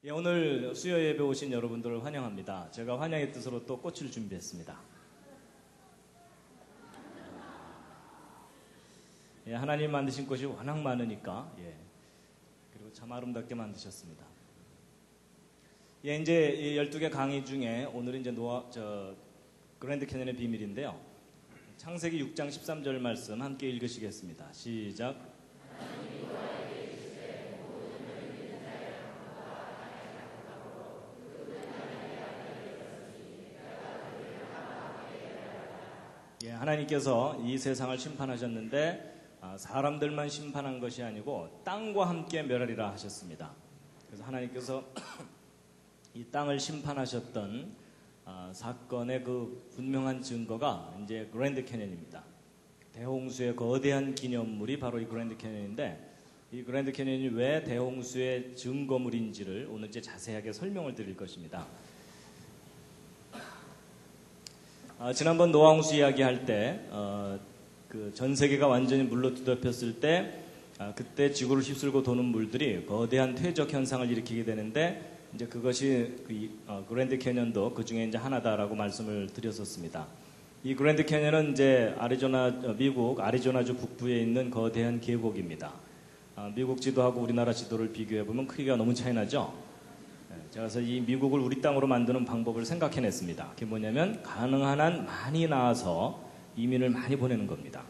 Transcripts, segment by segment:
예, 오늘 수요 예배 오신 여러분들을 환영합니다. 제가 환영의 뜻으로 또 꽃을 준비했습니다. 예, 하나님 만드신 꽃이 워낙 많으니까 그리고 참 아름답게 만드셨습니다. 예, 이제 12개 강의 중에 오늘은 이제 그랜드 캐년의 비밀인데요. 창세기 6장 13절 말씀 함께 읽으시겠습니다. 시작. 예, 하나님께서 이 세상을 심판하셨는데 사람들만 심판한 것이 아니고 땅과 함께 멸하리라 하셨습니다. 그래서 하나님께서 이 땅을 심판하셨던 사건의 그 분명한 증거가 이제 그랜드 캐년입니다. 대홍수의 거대한 기념물이 바로 이 그랜드 캐년인데, 이 그랜드 캐년이 왜 대홍수의 증거물인지를 오늘 이제 자세하게 설명을 드릴 것입니다. 지난번 노아홍수 이야기할 때 그 전 세계가 완전히 물로 뒤덮였을 때 그때 지구를 휩쓸고 도는 물들이 거대한 퇴적 현상을 일으키게 되는데, 이제 그것이 그랜드 캐년도 그 중에 이제 하나다라고 말씀을 드렸었습니다. 이 그랜드 캐년은 이제 미국 아리조나주 북부에 있는 거대한 계곡입니다. 미국 지도하고 우리나라 지도를 비교해 보면 크기가 너무 차이 나죠. 그래서 이 미국을 우리 땅으로 만드는 방법을 생각해냈습니다. 그게 뭐냐면 가능한 한 많이 낳아서 이민을 많이 보내는 겁니다.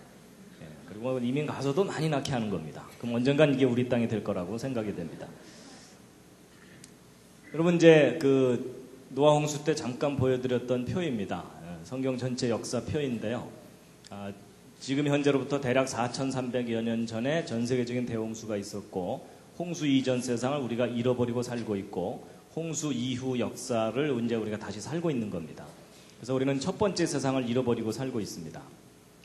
그리고 이민 가서도 많이 낳게 하는 겁니다. 그럼 언젠간 이게 우리 땅이 될 거라고 생각이 됩니다. 여러분, 이제 그 노아홍수 때 잠깐 보여드렸던 표입니다. 성경 전체 역사 표인데요. 지금 현재로부터 대략 4,300여 년 전에 전 세계적인 대홍수가 있었고, 홍수 이전 세상을 우리가 잃어버리고 살고 있고, 홍수 이후 역사를 이제 우리가 다시 살고 있는 겁니다. 그래서 우리는 첫 번째 세상을 잃어버리고 살고 있습니다.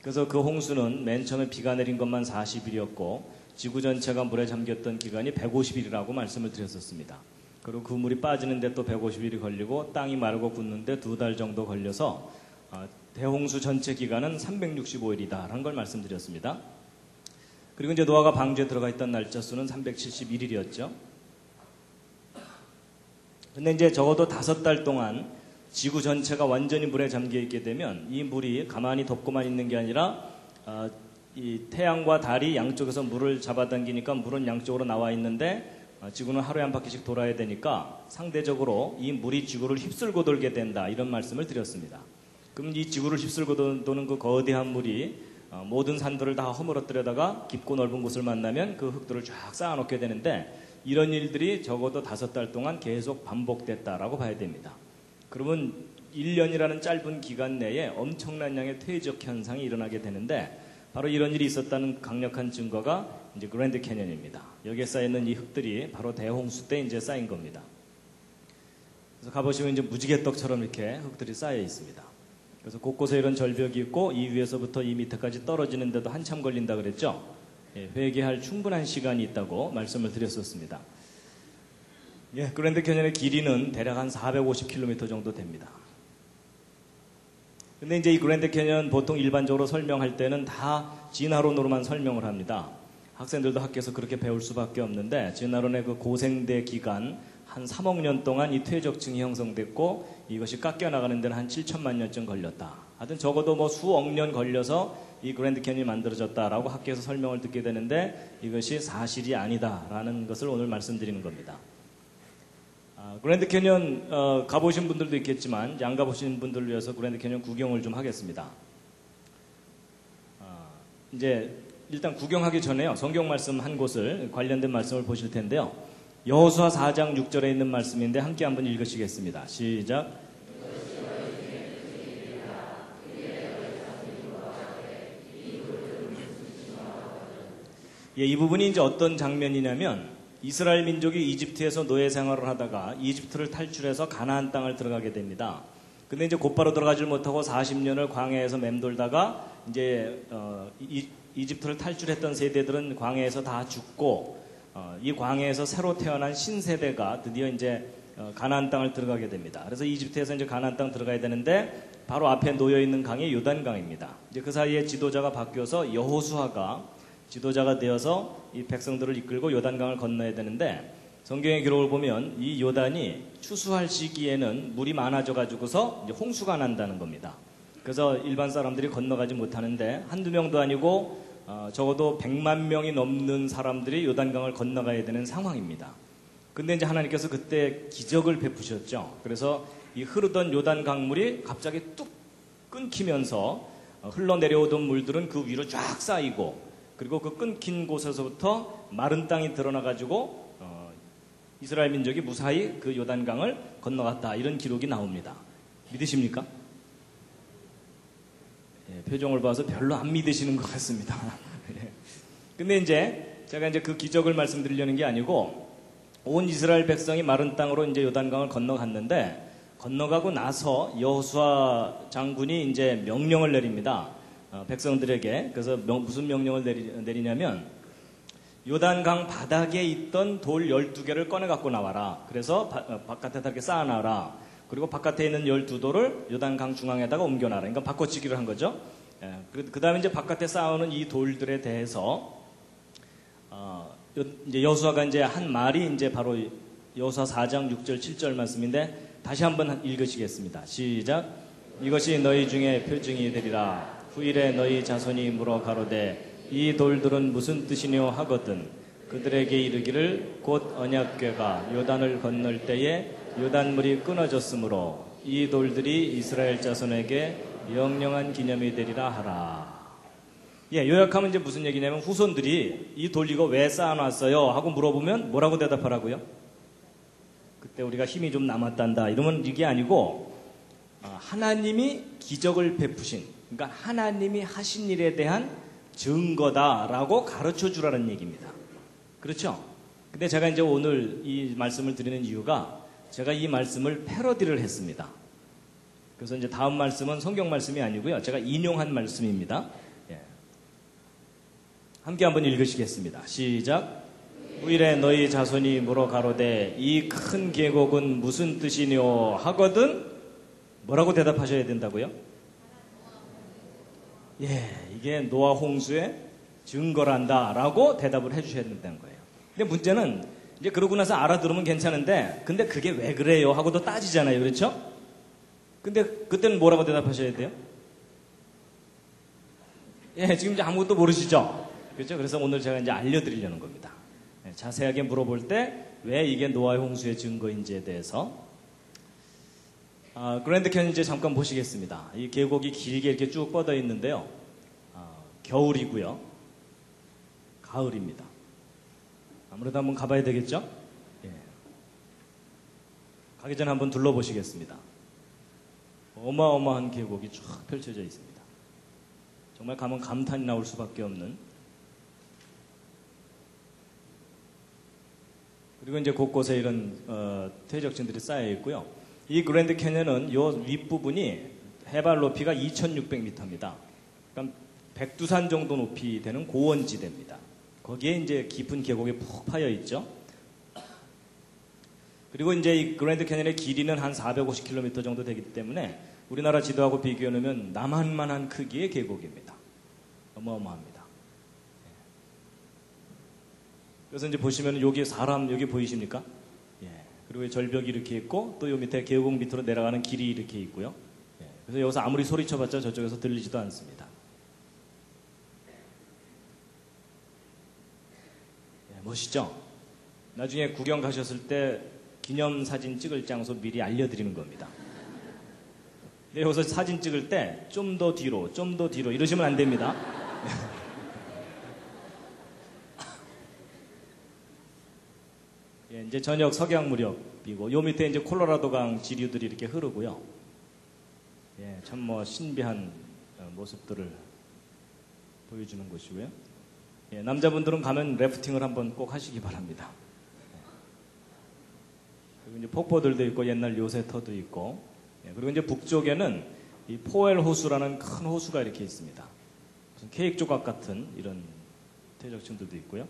그래서 그 홍수는 맨 처음에 비가 내린 것만 40일이었고 지구 전체가 물에 잠겼던 기간이 150일이라고 말씀을 드렸었습니다. 그리고 그 물이 빠지는데 또 150일이 걸리고 땅이 마르고 굳는데 2달 정도 걸려서 대홍수 전체 기간은 365일이다라는 걸 말씀드렸습니다. 그리고 이제 노아가 방주에 들어가 있던 날짜 수는 371일이었죠. 근데 이제 적어도 5달 동안 지구 전체가 완전히 물에 잠겨 있게 되면 이 물이 가만히 덮고만 있는 게 아니라 이 태양과 달이 양쪽에서 물을 잡아당기니까 물은 양쪽으로 나와 있는데 지구는 하루에 한 바퀴씩 돌아야 되니까 상대적으로 이 물이 지구를 휩쓸고 돌게 된다, 이런 말씀을 드렸습니다. 그럼 이 지구를 휩쓸고 도는 그 거대한 물이 모든 산들을 다 허물어뜨려다가 깊고 넓은 곳을 만나면 그 흙들을 쫙 쌓아놓게 되는데, 이런 일들이 적어도 5달 동안 계속 반복됐다라고 봐야 됩니다. 그러면 1년이라는 짧은 기간 내에 엄청난 양의 퇴적 현상이 일어나게 되는데, 바로 이런 일이 있었다는 강력한 증거가 이제 그랜드 캐년입니다. 여기에 쌓여있는 이 흙들이 바로 대홍수 때 이제 쌓인 겁니다. 그래서 가보시면 이제 무지개떡처럼 이렇게 흙들이 쌓여 있습니다. 그래서 곳곳에 이런 절벽이 있고 이 위에서부터 이 밑에까지 떨어지는데도 한참 걸린다 그랬죠. 회개할 충분한 시간이 있다고 말씀을 드렸었습니다. 그랜드 캐년의 길이는 대략 한 450km 정도 됩니다. 근데 이제 이 그랜드 캐년 보통 일반적으로 설명할 때는 다 진화론으로만 설명을 합니다. 학생들도 학교에서 그렇게 배울 수밖에 없는데, 진화론의 그 고생대 기간 한 3억 년 동안 이 퇴적층이 형성됐고 이것이 깎여 나가는 데는 한 7천만 년쯤 걸렸다. 하여튼 적어도 뭐 수억 년 걸려서 이 그랜드 캐년이 만들어졌다라고 학교에서 설명을 듣게 되는데, 이것이 사실이 아니다라는 것을 오늘 말씀드리는 겁니다. 그랜드 캐년 가보신 분들도 있겠지만 안 가보신 분들을 위해서 그랜드 캐년 구경을 좀 하겠습니다. 이제 일단 구경하기 전에요, 성경 말씀 한 곳을 관련된 말씀을 보실 텐데요. 여호수아 4장 6절에 있는 말씀인데 함께 한번 읽으시겠습니다. 시작. 이 부분이 이제 어떤 장면이냐면, 이스라엘 민족이 이집트에서 노예 생활을 하다가 이집트를 탈출해서 가나안 땅을 들어가게 됩니다. 근데 이제 곧바로 들어가질 못하고 40년을 광야에서 맴돌다가 이제 이집트를 탈출했던 세대들은 광야에서 다 죽고 이 광야에서 새로 태어난 신세대가 드디어 이제 가나안 땅을 들어가게 됩니다. 그래서 이집트에서 이제 가나안 땅 들어가야 되는데 바로 앞에 놓여 있는 강이 요단강입니다. 이제 그 사이에 지도자가 바뀌어서 여호수아가 지도자가 되어서 이 백성들을 이끌고 요단강을 건너야 되는데, 성경의 기록을 보면 이 요단이 추수할 시기에는 물이 많아져 가지고서 이제 홍수가 난다는 겁니다. 그래서 일반 사람들이 건너가지 못하는데 한두 명도 아니고 적어도 100만 명이 넘는 사람들이 요단강을 건너가야 되는 상황입니다. 근데 이제 하나님께서 그때 기적을 베푸셨죠. 그래서 이 흐르던 요단 강물이 갑자기 뚝 끊기면서 흘러내려오던 물들은 그 위로 쫙 쌓이고, 그리고 그 끊긴 곳에서부터 마른 땅이 드러나가지고 이스라엘 민족이 무사히 그 요단강을 건너갔다, 이런 기록이 나옵니다. 믿으십니까? 예, 표정을 봐서 별로 안 믿으시는 것 같습니다. 근데 이제 제가 이제 그 기적을 말씀드리려는 게 아니고, 온 이스라엘 백성이 마른 땅으로 이제 요단강을 건너갔는데, 건너가고 나서 여호수아 장군이 이제 명령을 내립니다. 백성들에게. 그래서 무슨 명령을 내리냐면, 요단강 바닥에 있던 돌 12개를 꺼내 갖고 나와라. 그래서 바깥에다 이렇게 쌓아놔라. 그리고 바깥에 있는 12돌을 요단강 중앙에다가 옮겨놔라. 그러니까 바꿔치기를 한 거죠. 예, 그 다음에 이제 바깥에 쌓아오는 이 돌들에 대해서 이제 여호수아가 이제 한 말이 이제 바로 여호수아 4장 6절 7절 말씀인데, 다시 한번 읽으시겠습니다. 시작. 이것이 너희 중에 표징이 되리라. 후일에 너희 자손이 물어 가로되 이 돌들은 무슨 뜻이뇨 하거든 그들에게 이르기를 곧 언약궤가 요단을 건널 때에 요단물이 끊어졌으므로 이 돌들이 이스라엘 자손에게 영영한 기념이 되리라 하라. 예, 요약하면 이제 무슨 얘기냐면, 후손들이 이 돌 이거 왜 쌓아놨어요 하고 물어보면 뭐라고 대답하라고요? 그때 우리가 힘이 좀 남았단다 이러면 이게 아니고, 하나님이 기적을 베푸신, 그러니까 하나님이 하신 일에 대한 증거다라고 가르쳐 주라는 얘기입니다. 그렇죠? 근데 제가 이제 오늘 이 말씀을 드리는 이유가, 제가 이 말씀을 패러디를 했습니다. 그래서 이제 다음 말씀은 성경 말씀이 아니고요, 제가 인용한 말씀입니다. 예. 함께 한번 읽으시겠습니다. 시작. 후일에 너희 자손이 물어 가로되 이 큰 계곡은 무슨 뜻이뇨 하거든 뭐라고 대답하셔야 된다고요? 예, 이게 노아 홍수의 증거란다 라고 대답을 해주셔야 된다는 거예요. 근데 문제는 이제 그러고 나서 알아들으면 괜찮은데, 근데 그게 왜 그래요 하고도 따지잖아요. 그렇죠? 근데 그때는 뭐라고 대답하셔야 돼요? 예, 지금 이제 아무것도 모르시죠? 그렇죠? 그래서 오늘 제가 이제 알려드리려는 겁니다. 예, 자세하게 물어볼 때 왜 이게 노아의 홍수의 증거인지에 대해서. 그랜드 캐니언 이제 잠깐 보시겠습니다. 이 계곡이 길게 이렇게 쭉 뻗어 있는데요. 겨울이고요. 가을입니다. 아무래도 한번 가봐야 되겠죠? 예. 가기 전에 한번 둘러보시겠습니다. 어마어마한 계곡이 쫙 펼쳐져 있습니다. 정말 가면 감탄이 나올 수밖에 없는. 그리고 이제 곳곳에 이런 퇴적층들이 쌓여 있고요. 이 그랜드 캐니언은 요 윗부분이 해발 높이가 2,600m입니다. 그러니까 백두산 정도 높이 되는 고원지대입니다. 거기에 이제 깊은 계곡이 푹 파여 있죠. 그리고 이제 이 그랜드 캐니언의 길이는 한 450km 정도 되기 때문에 우리나라 지도하고 비교해 놓으면 남한만한 크기의 계곡입니다. 어마어마합니다. 그래서 이제 보시면 여기 사람 여기 보이십니까? 예. 그리고 절벽이 이렇게 있고 또 요 밑에 계곡 밑으로 내려가는 길이 이렇게 있고요. 예. 그래서 여기서 아무리 소리쳐봤자 저쪽에서 들리지도 않습니다. 예, 멋있죠? 나중에 구경 가셨을 때 기념사진 찍을 장소 미리 알려드리는 겁니다. 근데 여기서 사진 찍을 때 좀 더 뒤로 이러시면 안 됩니다. 예, 이제 저녁 석양 무렵이고 요 밑에 이제 콜로라도강 지류들이 이렇게 흐르고요. 예, 참 뭐 신비한 모습들을 보여주는 곳이고요. 예, 남자분들은 가면 래프팅을 한번 꼭 하시기 바랍니다. 그리고 이제 폭포들도 있고 옛날 요새터도 있고, 예, 그리고 이제 북쪽에는 이 포엘 호수라는 큰 호수가 이렇게 있습니다. 무슨 케이크 조각 같은 이런 퇴적층들도 있고요.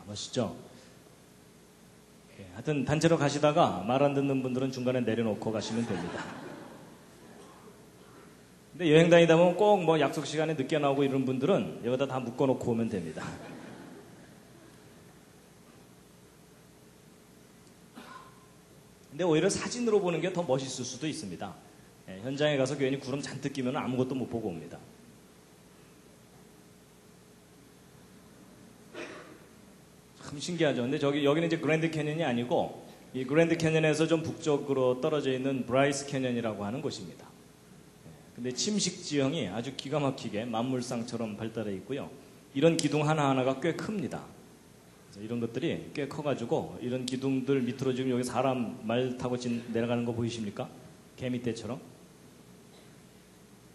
멋있죠? 예, 하여튼 단체로 가시다가 말 안 듣는 분들은 중간에 내려놓고 가시면 됩니다. 근데 여행 다니다 보면 꼭 뭐 약속 시간에 늦게 나오고 이런 분들은 여기다 다 묶어놓고 오면 됩니다. 근데 오히려 사진으로 보는 게 더 멋있을 수도 있습니다. 예, 현장에 가서 괜히 구름 잔뜩 끼면 아무것도 못 보고 옵니다. 참 신기하죠. 근데 여기는 이제 그랜드 캐년이 아니고 이 그랜드 캐년에서 좀 북쪽으로 떨어져 있는 브라이스 캐년이라고 하는 곳입니다. 근데 침식 지형이 아주 기가 막히게 만물상처럼 발달해 있고요. 이런 기둥 하나하나가 꽤 큽니다. 그래서 이런 것들이 꽤 커가지고 이런 기둥들 밑으로 지금 여기 사람 말 타고 내려가는 거 보이십니까? 개미떼처럼.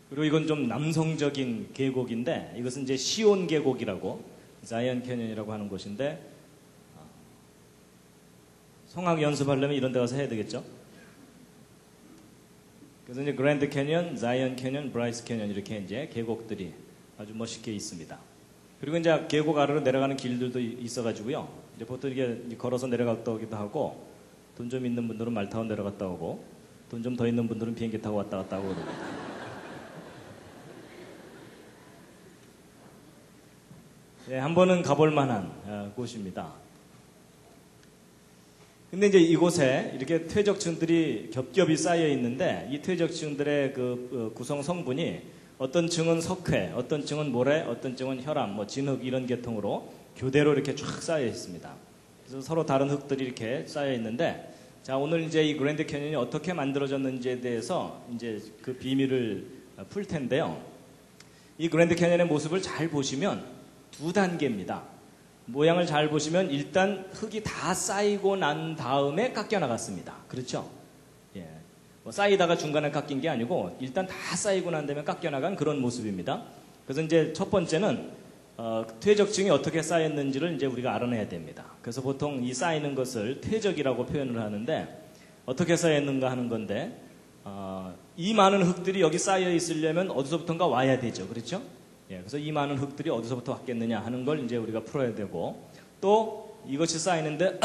그리고 이건 좀 남성적인 계곡인데 이것은 이제 시온 계곡이라고 자이언 캐년이라고 하는 곳인데 성악 연습하려면 이런 데 가서 해야 되겠죠? 그래서 이제 그랜드 캐년, 자이언 캐년, 브라이스 캐년 이렇게 이제 계곡들이 아주 멋있게 있습니다. 그리고 이제 계곡 아래로 내려가는 길들도 있어가지고요. 이제 보통 이게 걸어서 내려갔다 오기도 하고 돈 좀 있는 분들은 말 타고 내려갔다 오고 돈 좀 더 있는 분들은 비행기 타고 왔다 갔다 하고 그럽니다. 네, 한 번은 가볼 만한 곳입니다. 근데 이제 이곳에 이렇게 퇴적층들이 겹겹이 쌓여 있는데 이 퇴적층들의 그 구성 성분이 어떤 층은 석회, 어떤 층은 모래, 어떤 층은 혈암, 뭐 진흙 이런 계통으로 교대로 이렇게 쫙 쌓여 있습니다. 그래서 서로 다른 흙들이 이렇게 쌓여 있는데 자, 오늘 이제 이 그랜드 캐년이 어떻게 만들어졌는지에 대해서 이제 그 비밀을 풀 텐데요. 이 그랜드 캐년의 모습을 잘 보시면 두 단계입니다. 모양을 잘 보시면 일단 흙이 다 쌓이고 난 다음에 깎여 나갔습니다. 그렇죠? 예. 뭐 쌓이다가 중간에 깎인 게 아니고 일단 다 쌓이고 난 다음에 깎여 나간 그런 모습입니다. 그래서 이제 첫 번째는 퇴적층이 어떻게 쌓였는지를 이제 우리가 알아내야 됩니다. 그래서 보통 이 쌓이는 것을 퇴적이라고 표현을 하는데 어떻게 쌓였는가 하는 건데 이 많은 흙들이 여기 쌓여 있으려면 어디서부턴가 와야 되죠. 그렇죠? 예, 그래서 이 많은 흙들이 어디서부터 왔겠느냐 하는 걸 이제 우리가 풀어야 되고 또 이것이 쌓이는데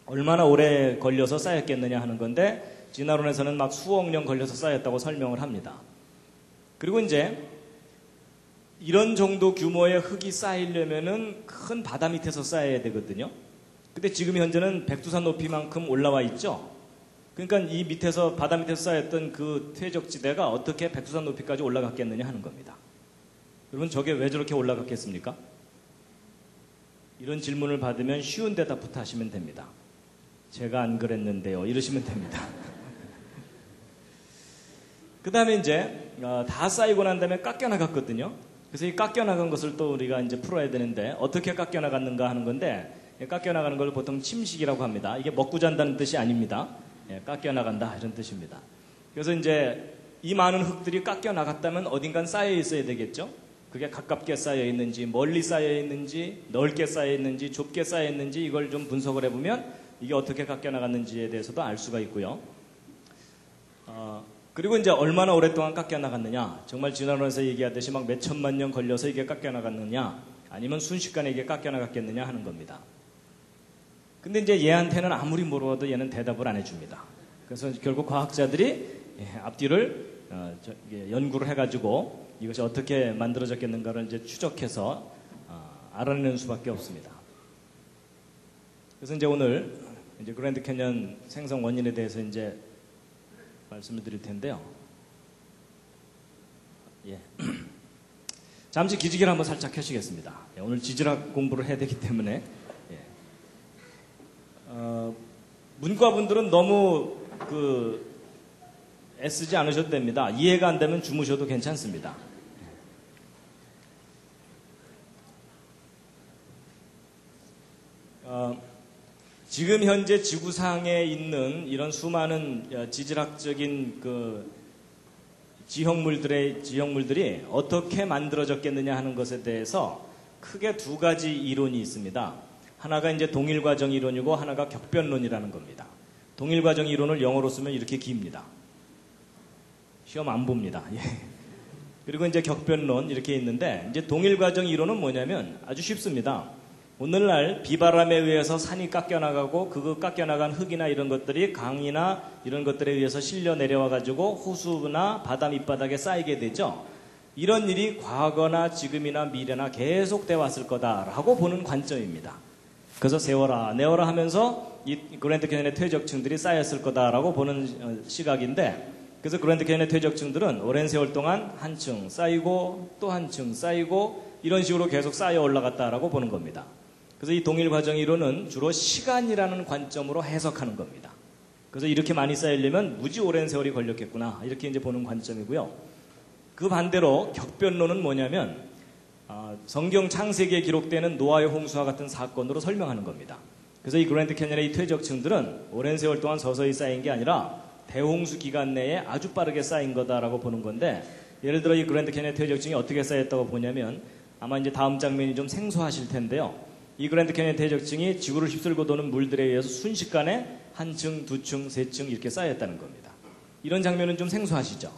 얼마나 오래 걸려서 쌓였겠느냐 하는 건데 진화론에서는 막 수억 년 걸려서 쌓였다고 설명을 합니다. 그리고 이제 이런 정도 규모의 흙이 쌓이려면은 큰 바다 밑에서 쌓여야 되거든요. 근데 지금 현재는 백두산 높이만큼 올라와 있죠. 그러니까 이 밑에서 바다 밑에서 쌓였던 그 퇴적지대가 어떻게 백두산 높이까지 올라갔겠느냐 하는 겁니다. 여러분 저게 왜 저렇게 올라갔겠습니까? 이런 질문을 받으면 쉬운 대답부터 하시면 됩니다. 제가 안 그랬는데요. 이러시면 됩니다. 그 다음에 이제 다 쌓이고 난 다음에 깎여 나갔거든요. 그래서 이 깎여 나간 것을 또 우리가 이제 풀어야 되는데 어떻게 깎여 나갔는가 하는 건데 깎여 나가는 걸 보통 침식이라고 합니다. 이게 먹고 잔다는 뜻이 아닙니다. 깎여 나간다 이런 뜻입니다. 그래서 이제 이 많은 흙들이 깎여 나갔다면 어딘간 쌓여 있어야 되겠죠. 그게 가깝게 쌓여 있는지 멀리 쌓여 있는지 넓게 쌓여 있는지 좁게 쌓여 있는지 이걸 좀 분석을 해보면 이게 어떻게 깎여 나갔는지에 대해서도 알 수가 있고요. 그리고 이제 얼마나 오랫동안 깎여 나갔느냐, 정말 진화론에서 얘기하듯이 막 몇 천만 년 걸려서 이게 깎여 나갔느냐 아니면 순식간에 이게 깎여 나갔겠느냐 하는 겁니다. 근데 이제 얘한테는 아무리 물어봐도 얘는 대답을 안 해줍니다. 그래서 결국 과학자들이 앞뒤를 연구를 해가지고 이것이 어떻게 만들어졌겠는가를 이제 추적해서 알아내는 수밖에 없습니다. 그래서 이제 오늘 이제 그랜드 캐년 생성 원인에 대해서 이제 말씀을 드릴 텐데요. 예. 잠시 기지개를 한번 살짝 켜시겠습니다. 오늘 지질학 공부를 해야 되기 때문에 문과분들은 너무 애쓰지 않으셔도 됩니다. 이해가 안 되면 주무셔도 괜찮습니다. 지금 현재 지구상에 있는 이런 수많은 지질학적인 지형물들이 어떻게 만들어졌겠느냐 하는 것에 대해서 크게 두 가지 이론이 있습니다. 하나가 이제 동일과정 이론이고 하나가 격변론이라는 겁니다. 동일과정 이론을 영어로 쓰면 이렇게 깁니다. 시험 안 봅니다. 예. 그리고 이제 격변론 이렇게 있는데 이제 동일과정 이론은 뭐냐면 아주 쉽습니다. 오늘날 비바람에 의해서 산이 깎여나가고 그 깎여나간 흙이나 이런 것들이 강이나 이런 것들에 의해서 실려 내려와 가지고 호수나 바다 밑바닥에 쌓이게 되죠. 이런 일이 과거나 지금이나 미래나 계속돼 왔을 거다라고 보는 관점입니다. 그래서 세워라 내워라 하면서 이 그랜드 캐년의 퇴적층들이 쌓였을 거다라고 보는 시각인데, 그래서 그랜드 캐년의 퇴적층들은 오랜 세월 동안 한 층 쌓이고 또 한 층 쌓이고 이런 식으로 계속 쌓여 올라갔다라고 보는 겁니다. 그래서 이 동일 과정 이론은 주로 시간이라는 관점으로 해석하는 겁니다. 그래서 이렇게 많이 쌓이려면 무지 오랜 세월이 걸렸겠구나 이렇게 이제 보는 관점이고요. 그 반대로 격변론은 뭐냐면 성경 창세기에 기록되는 노아의 홍수와 같은 사건으로 설명하는 겁니다. 그래서 이 그랜드 캐년의 이 퇴적층들은 오랜 세월 동안 서서히 쌓인 게 아니라 대홍수 기간 내에 아주 빠르게 쌓인 거다라고 보는 건데, 예를 들어 이 그랜드 캐년의 퇴적층이 어떻게 쌓였다고 보냐면 아마 이제 다음 장면이 좀 생소하실 텐데요. 이 그랜드 캐년 대적층이 지구를 휩쓸고 도는 물들에 의해서 순식간에 한 층, 두 층, 세 층 이렇게 쌓였다는 겁니다. 이런 장면은 좀 생소하시죠?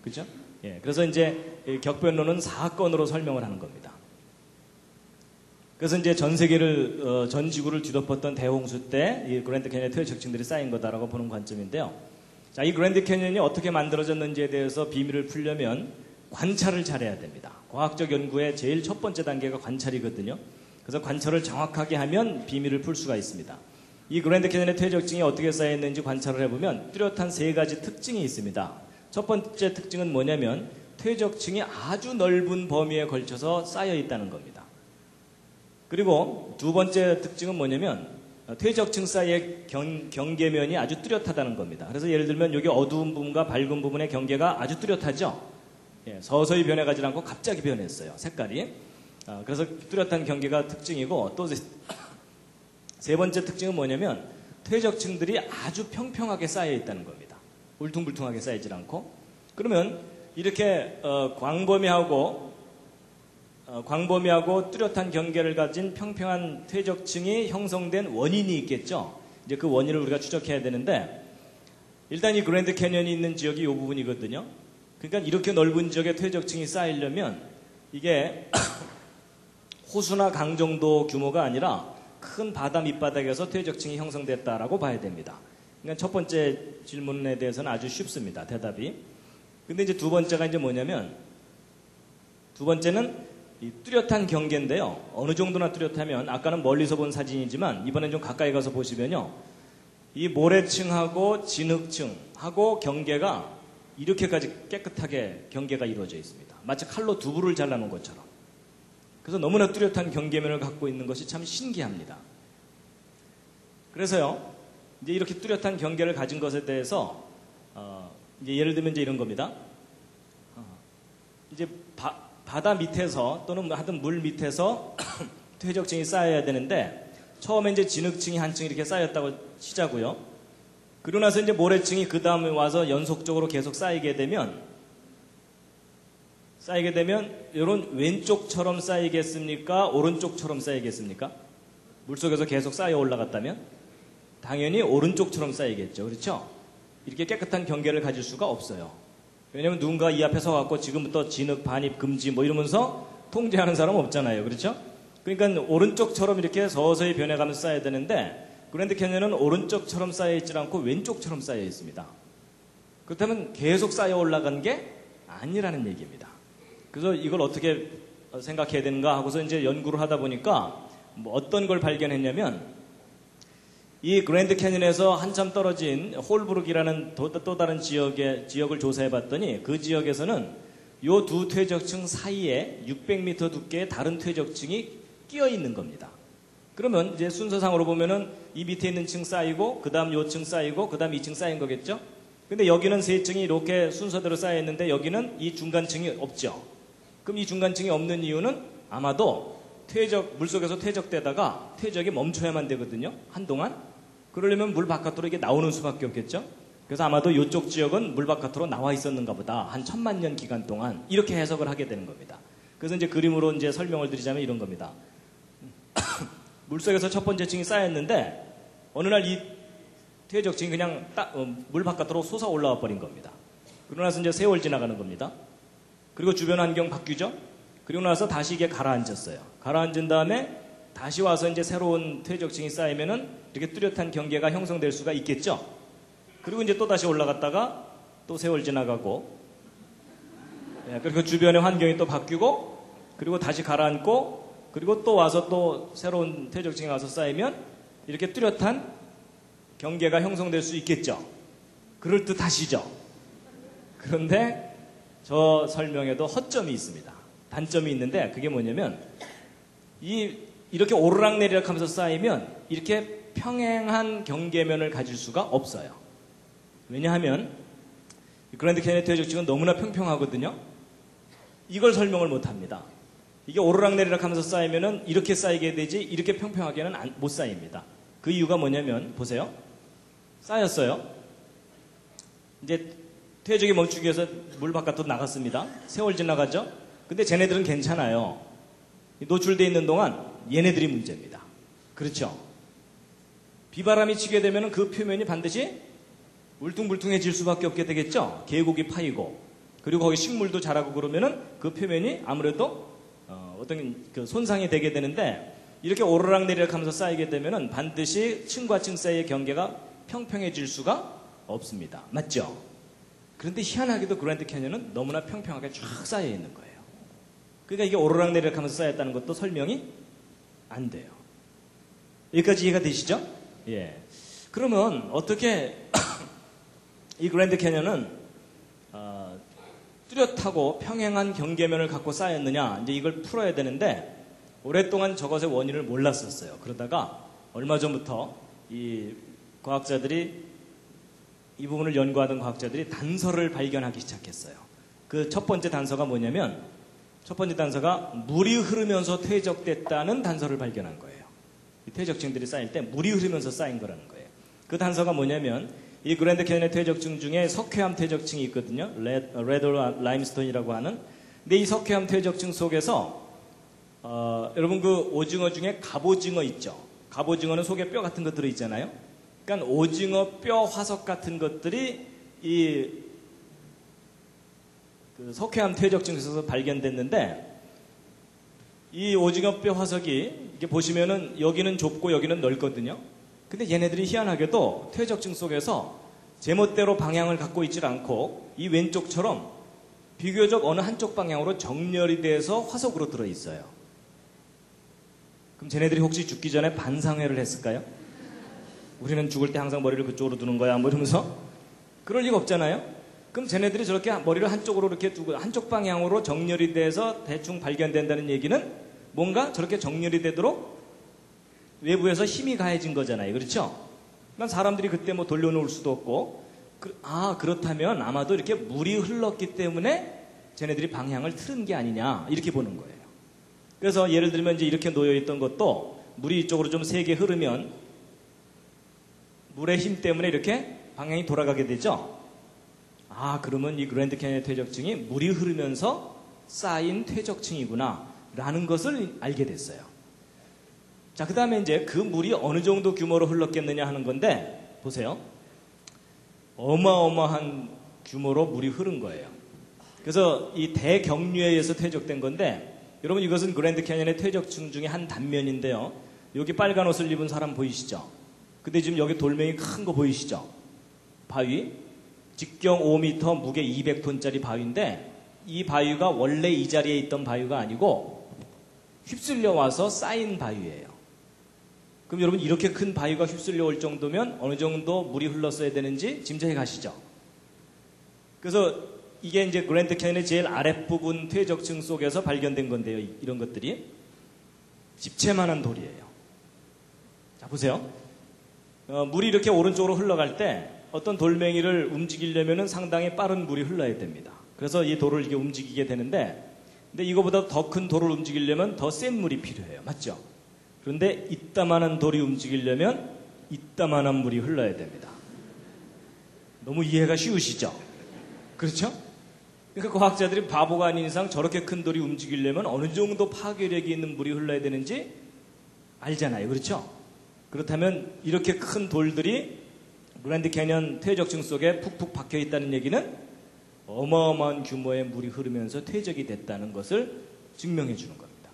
그죠? 예, 그래서 이제 격변론은 사건으로 설명을 하는 겁니다. 그래서 이제 전 세계를, 전 지구를 뒤덮었던 대홍수 때 이 그랜드 캐년 퇴적층들이 쌓인 거다라고 보는 관점인데요. 자, 이 그랜드 캐년이 어떻게 만들어졌는지에 대해서 비밀을 풀려면 관찰을 잘해야 됩니다. 과학적 연구의 제일 첫 번째 단계가 관찰이거든요. 그래서 관찰을 정확하게 하면 비밀을 풀 수가 있습니다. 이 그랜드 캐년의 퇴적층이 어떻게 쌓였는지 관찰을 해보면 뚜렷한 세 가지 특징이 있습니다. 첫 번째 특징은 뭐냐면 퇴적층이 아주 넓은 범위에 걸쳐서 쌓여 있다는 겁니다. 그리고 두 번째 특징은 뭐냐면 퇴적층 사이의 경계면이 아주 뚜렷하다는 겁니다. 그래서 예를 들면 여기 어두운 부분과 밝은 부분의 경계가 아주 뚜렷하죠. 예, 서서히 변해가지 않고 갑자기 변했어요. 색깔이. 그래서 뚜렷한 경계가 특징이고, 또 세 번째 특징은 뭐냐면 퇴적층들이 아주 평평하게 쌓여 있다는 겁니다. 울퉁불퉁하게 쌓이질 않고. 그러면 이렇게 광범위하고 뚜렷한 경계를 가진 평평한 퇴적층이 형성된 원인이 있겠죠. 이제 그 원인을 우리가 추적해야 되는데, 일단 이 그랜드 캐년이 있는 지역이 이 부분이거든요. 그러니까 이렇게 넓은 지역에 퇴적층이 쌓이려면 이게 호수나 강 정도 규모가 아니라 큰 바다 밑바닥에서 퇴적층이 형성됐다라고 봐야 됩니다. 그러니까 첫 번째 질문에 대해서는 아주 쉽습니다. 대답이. 근데 이제 두 번째가 이제 뭐냐면, 두 번째는 이 뚜렷한 경계인데요. 어느 정도나 뚜렷하면, 아까는 멀리서 본 사진이지만 이번엔 좀 가까이 가서 보시면요. 이 모래층하고 진흙층하고 경계가 이렇게까지 깨끗하게 경계가 이루어져 있습니다. 마치 칼로 두부를 잘라놓은 것처럼. 그래서 너무나 뚜렷한 경계면을 갖고 있는 것이 참 신기합니다. 그래서요, 이제 이렇게 뚜렷한 경계를 가진 것에 대해서 이제 예를 들면 이제 이런 겁니다. 이제 바다 밑에서 또는 하여튼 물 밑에서 퇴적층이 쌓여야 되는데, 처음에 이제 진흙층이 한 층 이렇게 쌓였다고 치자고요. 그러고 나서 이제 모래층이 그 다음에 와서 연속적으로 계속 쌓이게 되면 이런 왼쪽처럼 쌓이겠습니까? 오른쪽처럼 쌓이겠습니까? 물속에서 계속 쌓여 올라갔다면 당연히 오른쪽처럼 쌓이겠죠. 그렇죠? 이렇게 깨끗한 경계를 가질 수가 없어요. 왜냐하면 누군가 이 앞에 서갖고 지금부터 진흙, 반입, 금지 뭐 이러면서 통제하는 사람은 없잖아요. 그렇죠? 그러니까 오른쪽처럼 이렇게 서서히 변해가면서 쌓여야 되는데, 그랜드 캐년은 오른쪽처럼 쌓여 있지 않고 왼쪽처럼 쌓여 있습니다. 그렇다면 계속 쌓여 올라간 게 아니라는 얘기입니다. 그래서 이걸 어떻게 생각해야 되는가 하고서 이제 연구를 하다 보니까 뭐 어떤 걸 발견했냐면, 이 그랜드 캐년에서 한참 떨어진 홀브룩이라는 또 다른 지역을 조사해 봤더니 그 지역에서는 요 두 퇴적층 사이에 600m 두께의 다른 퇴적층이 끼어 있는 겁니다. 그러면 이제 순서상으로 보면은 이 밑에 있는 층 쌓이고, 그 다음 요 층 쌓이고, 그 다음 이 층 쌓인 거겠죠? 근데 여기는 세 층이 이렇게 순서대로 쌓여 있는데 여기는 이 중간층이 없죠. 그럼 이 중간층이 없는 이유는 아마도 물속에서 퇴적되다가 퇴적이 멈춰야만 되거든요. 한동안. 그러려면 물 바깥으로 이게 나오는 수밖에 없겠죠. 그래서 아마도 이쪽 지역은 물 바깥으로 나와 있었는가 보다. 한 1000만 년 기간 동안. 이렇게 해석을 하게 되는 겁니다. 그래서 이제 그림으로 이제 설명을 드리자면 이런 겁니다. 물속에서 첫 번째 층이 쌓였는데 어느 날 이 퇴적층이 그냥 물 바깥으로 솟아 올라와 버린 겁니다. 그러고 나서 이제 세월 지나가는 겁니다. 그리고 주변 환경 바뀌죠. 그리고 나서 다시 이게 가라앉았어요. 가라앉은 다음에 다시 와서 이제 새로운 퇴적층이 쌓이면은 이렇게 뚜렷한 경계가 형성될 수가 있겠죠. 그리고 이제 또 다시 올라갔다가 또 세월 지나가고, 그리고 주변의 환경이 또 바뀌고, 그리고 다시 가라앉고, 그리고 또 와서 또 새로운 퇴적층이 와서 쌓이면 이렇게 뚜렷한 경계가 형성될 수 있겠죠. 그럴듯하시죠. 그런데 저 설명에도 허점이 있습니다. 단점이 있는데 그게 뭐냐면 이렇게 오르락내리락 하면서 쌓이면 이렇게 평행한 경계면을 가질 수가 없어요. 왜냐하면 그랜드 캐니언 퇴적층은 너무나 평평하거든요. 이걸 설명을 못합니다. 이게 오르락내리락 하면서 쌓이면은 이렇게 쌓이게 되지 이렇게 평평하게는 못 쌓입니다. 그 이유가 뭐냐면 보세요. 쌓였어요. 이제 퇴적이 멈추기 위해서 물 바깥으로 나갔습니다. 세월 지나가죠. 근데 쟤네들은 괜찮아요. 노출되어 있는 동안 얘네들이 문제입니다. 그렇죠? 비바람이 치게 되면 그 표면이 반드시 울퉁불퉁해질 수밖에 없게 되겠죠. 계곡이 파이고 그리고 거기 식물도 자라고 그러면은 그 표면이 아무래도 어떤 그 손상이 되게 되는데 이렇게 오르락내리락 하면서 쌓이게 되면은 반드시 층과 층 사이의 경계가 평평해질 수가 없습니다. 맞죠? 그런데 희한하게도 그랜드 캐니언은 너무나 평평하게 쫙 쌓여 있는 거예요. 그러니까 이게 오르락내리락 하면서 쌓였다는 것도 설명이 안 돼요. 여기까지 이해가 되시죠? 예. 그러면 어떻게 이 그랜드 캐니언은 뚜렷하고 평행한 경계면을 갖고 쌓였느냐, 이제 이걸 풀어야 되는데 오랫동안 저것의 원인을 몰랐었어요. 그러다가 얼마 전부터 이 과학자들이 이 부분을 연구하던 과학자들이 단서를 발견하기 시작했어요. 그 첫 번째 단서가 뭐냐면 첫 번째 단서가 물이 흐르면서 퇴적됐다는 단서를 발견한 거예요. 이 퇴적층들이 쌓일 때 물이 흐르면서 쌓인 거라는 거예요. 그 단서가 뭐냐면 이 그랜드 캐니언의 퇴적층 중에 석회암 퇴적층이 있거든요. 레드 라임스톤이라고 하는. 근데 이 석회암 퇴적층 속에서 여러분 그 오징어 중에 갑오징어 있죠. 갑오징어는 속에 뼈 같은 거 들어있잖아요. 그러니까 오징어 뼈 화석 같은 것들이 그 석회암 퇴적층에서 발견됐는데 이 오징어 뼈 화석이 이렇게 보시면은 여기는 좁고 여기는 넓거든요. 근데 얘네들이 희한하게도 퇴적층 속에서 제멋대로 방향을 갖고 있질 않고 이 왼쪽처럼 비교적 어느 한쪽 방향으로 정렬이 돼서 화석으로 들어있어요. 그럼 쟤네들이 혹시 죽기 전에 반상회를 했을까요? 우리는 죽을 때 항상 머리를 그쪽으로 두는 거야 뭐 이러면서 그럴 리가 없잖아요. 그럼 쟤네들이 저렇게 머리를 한쪽으로 이렇게 두고 한쪽 방향으로 정렬이 돼서 대충 발견된다는 얘기는 뭔가 저렇게 정렬이 되도록 외부에서 힘이 가해진 거잖아요. 그렇죠? 그러니까 사람들이 그때 뭐 돌려놓을 수도 없고 그렇다면 아마도 이렇게 물이 흘렀기 때문에 쟤네들이 방향을 틀은 게 아니냐 이렇게 보는 거예요. 그래서 예를 들면 이제 이렇게 놓여있던 것도 물이 이쪽으로 좀 세게 흐르면 물의 힘 때문에 이렇게 방향이 돌아가게 되죠. 그러면 이 그랜드 캐니언 퇴적층이 물이 흐르면서 쌓인 퇴적층이구나 라는 것을 알게 됐어요. 자, 그 다음에 이제 그 물이 어느 정도 규모로 흘렀겠느냐 하는 건데 보세요. 어마어마한 규모로 물이 흐른 거예요. 그래서 이 대경류에 의해서 퇴적된 건데 여러분 이것은 그랜드 캐니언의 퇴적층 중에 한 단면인데요. 여기 빨간 옷을 입은 사람 보이시죠? 근데 지금 여기 돌멩이 큰 거 보이시죠? 바위 직경 5m 무게 200톤짜리 바위인데 이 바위가 원래 이 자리에 있던 바위가 아니고 휩쓸려 와서 쌓인 바위예요. 그럼 여러분 이렇게 큰 바위가 휩쓸려 올 정도면 어느 정도 물이 흘렀어야 되는지 짐작해 가시죠. 그래서 이게 이제 그랜드 캐니언의 제일 아랫부분 퇴적층 속에서 발견된 건데요. 이런 것들이 집채만한 돌이에요. 자, 보세요. 물이 이렇게 오른쪽으로 흘러갈 때 어떤 돌멩이를 움직이려면 상당히 빠른 물이 흘러야 됩니다. 그래서 이 돌을 이게 움직이게 되는데 근데 이거보다 더 큰 돌을 움직이려면 더 센 물이 필요해요. 맞죠? 그런데 이따만한 돌이 움직이려면 이따만한 물이 흘러야 됩니다. 너무 이해가 쉬우시죠? 그렇죠? 그러니까 과학자들이 바보가 아닌 이상 저렇게 큰 돌이 움직이려면 어느 정도 파괴력이 있는 물이 흘러야 되는지 알잖아요. 그렇죠? 그렇다면 이렇게 큰 돌들이 그랜드 캐니언 퇴적층 속에 푹푹 박혀 있다는 얘기는 어마어마한 규모의 물이 흐르면서 퇴적이 됐다는 것을 증명해 주는 겁니다.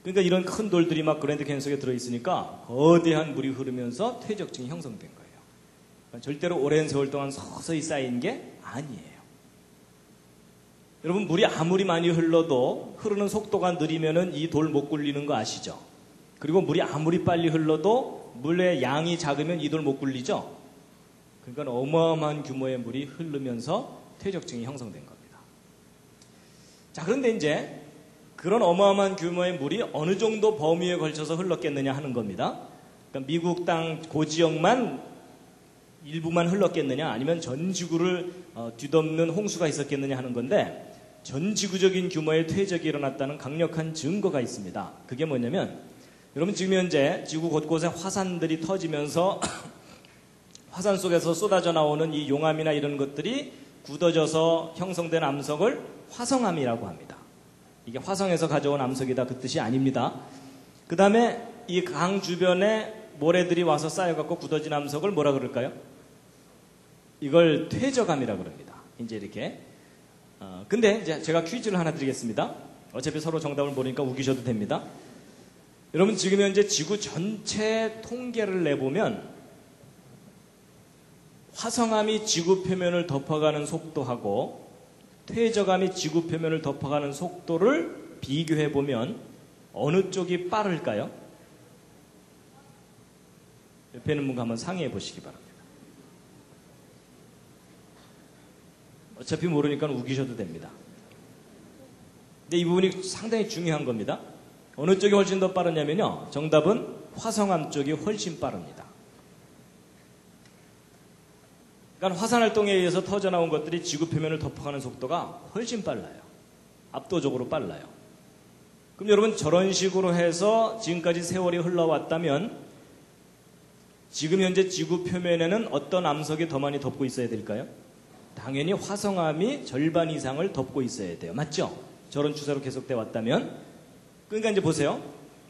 그러니까 이런 큰 돌들이 막 그랜드 캐니언 속에 들어있으니까 거대한 물이 흐르면서 퇴적층이 형성된 거예요. 그러니까 절대로 오랜 세월 동안 서서히 쌓인 게 아니에요. 여러분, 물이 아무리 많이 흘러도 흐르는 속도가 느리면은 이 돌 못 굴리는 거 아시죠? 그리고 물이 아무리 빨리 흘러도 물의 양이 작으면 이 돌 못 굴리죠? 그러니까 어마어마한 규모의 물이 흐르면서 퇴적층이 형성된 겁니다. 자, 그런데 이제 그런 어마어마한 규모의 물이 어느 정도 범위에 걸쳐서 흘렀겠느냐 하는 겁니다. 그러니까 미국 땅 고지역만 일부만 흘렀겠느냐, 아니면 전 지구를 뒤덮는 홍수가 있었겠느냐 하는 건데, 전 지구적인 규모의 퇴적이 일어났다는 강력한 증거가 있습니다. 그게 뭐냐면, 여러분, 지금 현재 지구 곳곳에 화산들이 터지면서 화산 속에서 쏟아져 나오는 이 용암이나 이런 것들이 굳어져서 형성된 암석을 화성암이라고 합니다. 이게 화성에서 가져온 암석이다, 그 뜻이 아닙니다. 그 다음에 이 강 주변에 모래들이 와서 쌓여갖고 굳어진 암석을 뭐라 그럴까요? 이걸 퇴적암이라고 그럽니다. 이제 이렇게. 근데 이제 제가 퀴즈를 하나 드리겠습니다. 어차피 서로 정답을 모르니까 우기셔도 됩니다. 여러분, 지금 현재 지구 전체 통계를 내보면 화성암이 지구 표면을 덮어가는 속도하고 퇴적암이 지구 표면을 덮어가는 속도를 비교해보면 어느 쪽이 빠를까요? 옆에 있는 분과 한번 상의해 보시기 바랍니다. 어차피 모르니까 우기셔도 됩니다. 근데 이 부분이 상당히 중요한 겁니다. 어느 쪽이 훨씬 더 빠르냐면요, 정답은 화성암 쪽이 훨씬 빠릅니다. 그러니까 화산활동에 의해서 터져나온 것들이 지구 표면을 덮어가는 속도가 훨씬 빨라요. 압도적으로 빨라요. 그럼 여러분, 저런 식으로 해서 지금까지 세월이 흘러왔다면 지금 현재 지구 표면에는 어떤 암석이 더 많이 덮고 있어야 될까요? 당연히 화성암이 절반 이상을 덮고 있어야 돼요. 맞죠? 저런 추세로 계속돼 왔다면. 그러니까 이제 보세요.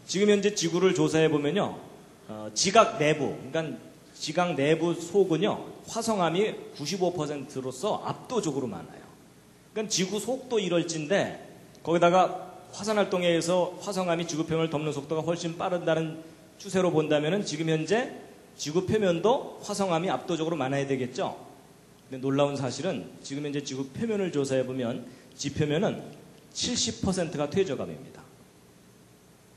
지금 현재 지구를 조사해 보면요, 지각 내부, 그러니까 지각 내부 속은요, 화성암이 95%로서 압도적으로 많아요. 그러니까 지구 속도 이럴진데 거기다가 화산활동에 의해서 화성암이 지구 표면을 덮는 속도가 훨씬 빠른다는 추세로 본다면은 지금 현재 지구 표면도 화성암이 압도적으로 많아야 되겠죠. 근데 놀라운 사실은 지금 현재 지구 표면을 조사해 보면 지표면은 70%가 퇴적암입니다.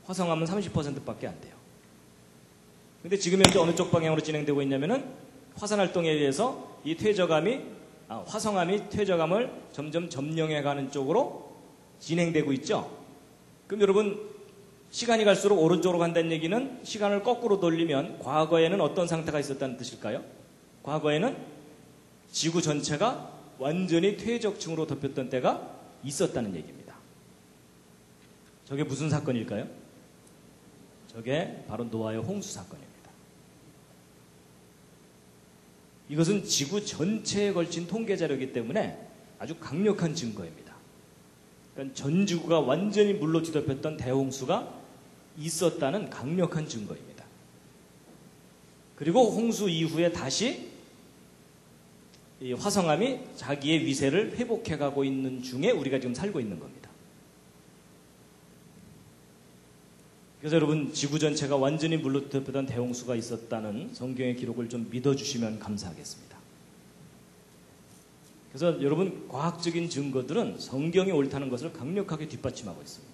화성암은 30%밖에 안 돼요. 근데 지금 현재 어느 쪽 방향으로 진행되고 있냐면은 화산활동에 의해서 이 화성암이 퇴적암을 점점 점령해가는 쪽으로 진행되고 있죠. 그럼 여러분, 시간이 갈수록 오른쪽으로 간다는 얘기는 시간을 거꾸로 돌리면 과거에는 어떤 상태가 있었다는 뜻일까요? 과거에는 지구 전체가 완전히 퇴적층으로 덮였던 때가 있었다는 얘기입니다. 저게 무슨 사건일까요? 저게 바로 노아의 홍수 사건입니다. 이것은 지구 전체에 걸친 통계 자료이기 때문에 아주 강력한 증거입니다. 그러니까 전 지구가 완전히 물로 뒤덮였던 대홍수가 있었다는 강력한 증거입니다. 그리고 홍수 이후에 다시 이 화성암이 자기의 위세를 회복해가고 있는 중에 우리가 지금 살고 있는 겁니다. 그래서 여러분, 지구 전체가 완전히 물로 뒤덮였던 대홍수가 있었다는 성경의 기록을 좀 믿어주시면 감사하겠습니다. 그래서 여러분, 과학적인 증거들은 성경이 옳다는 것을 강력하게 뒷받침하고 있습니다.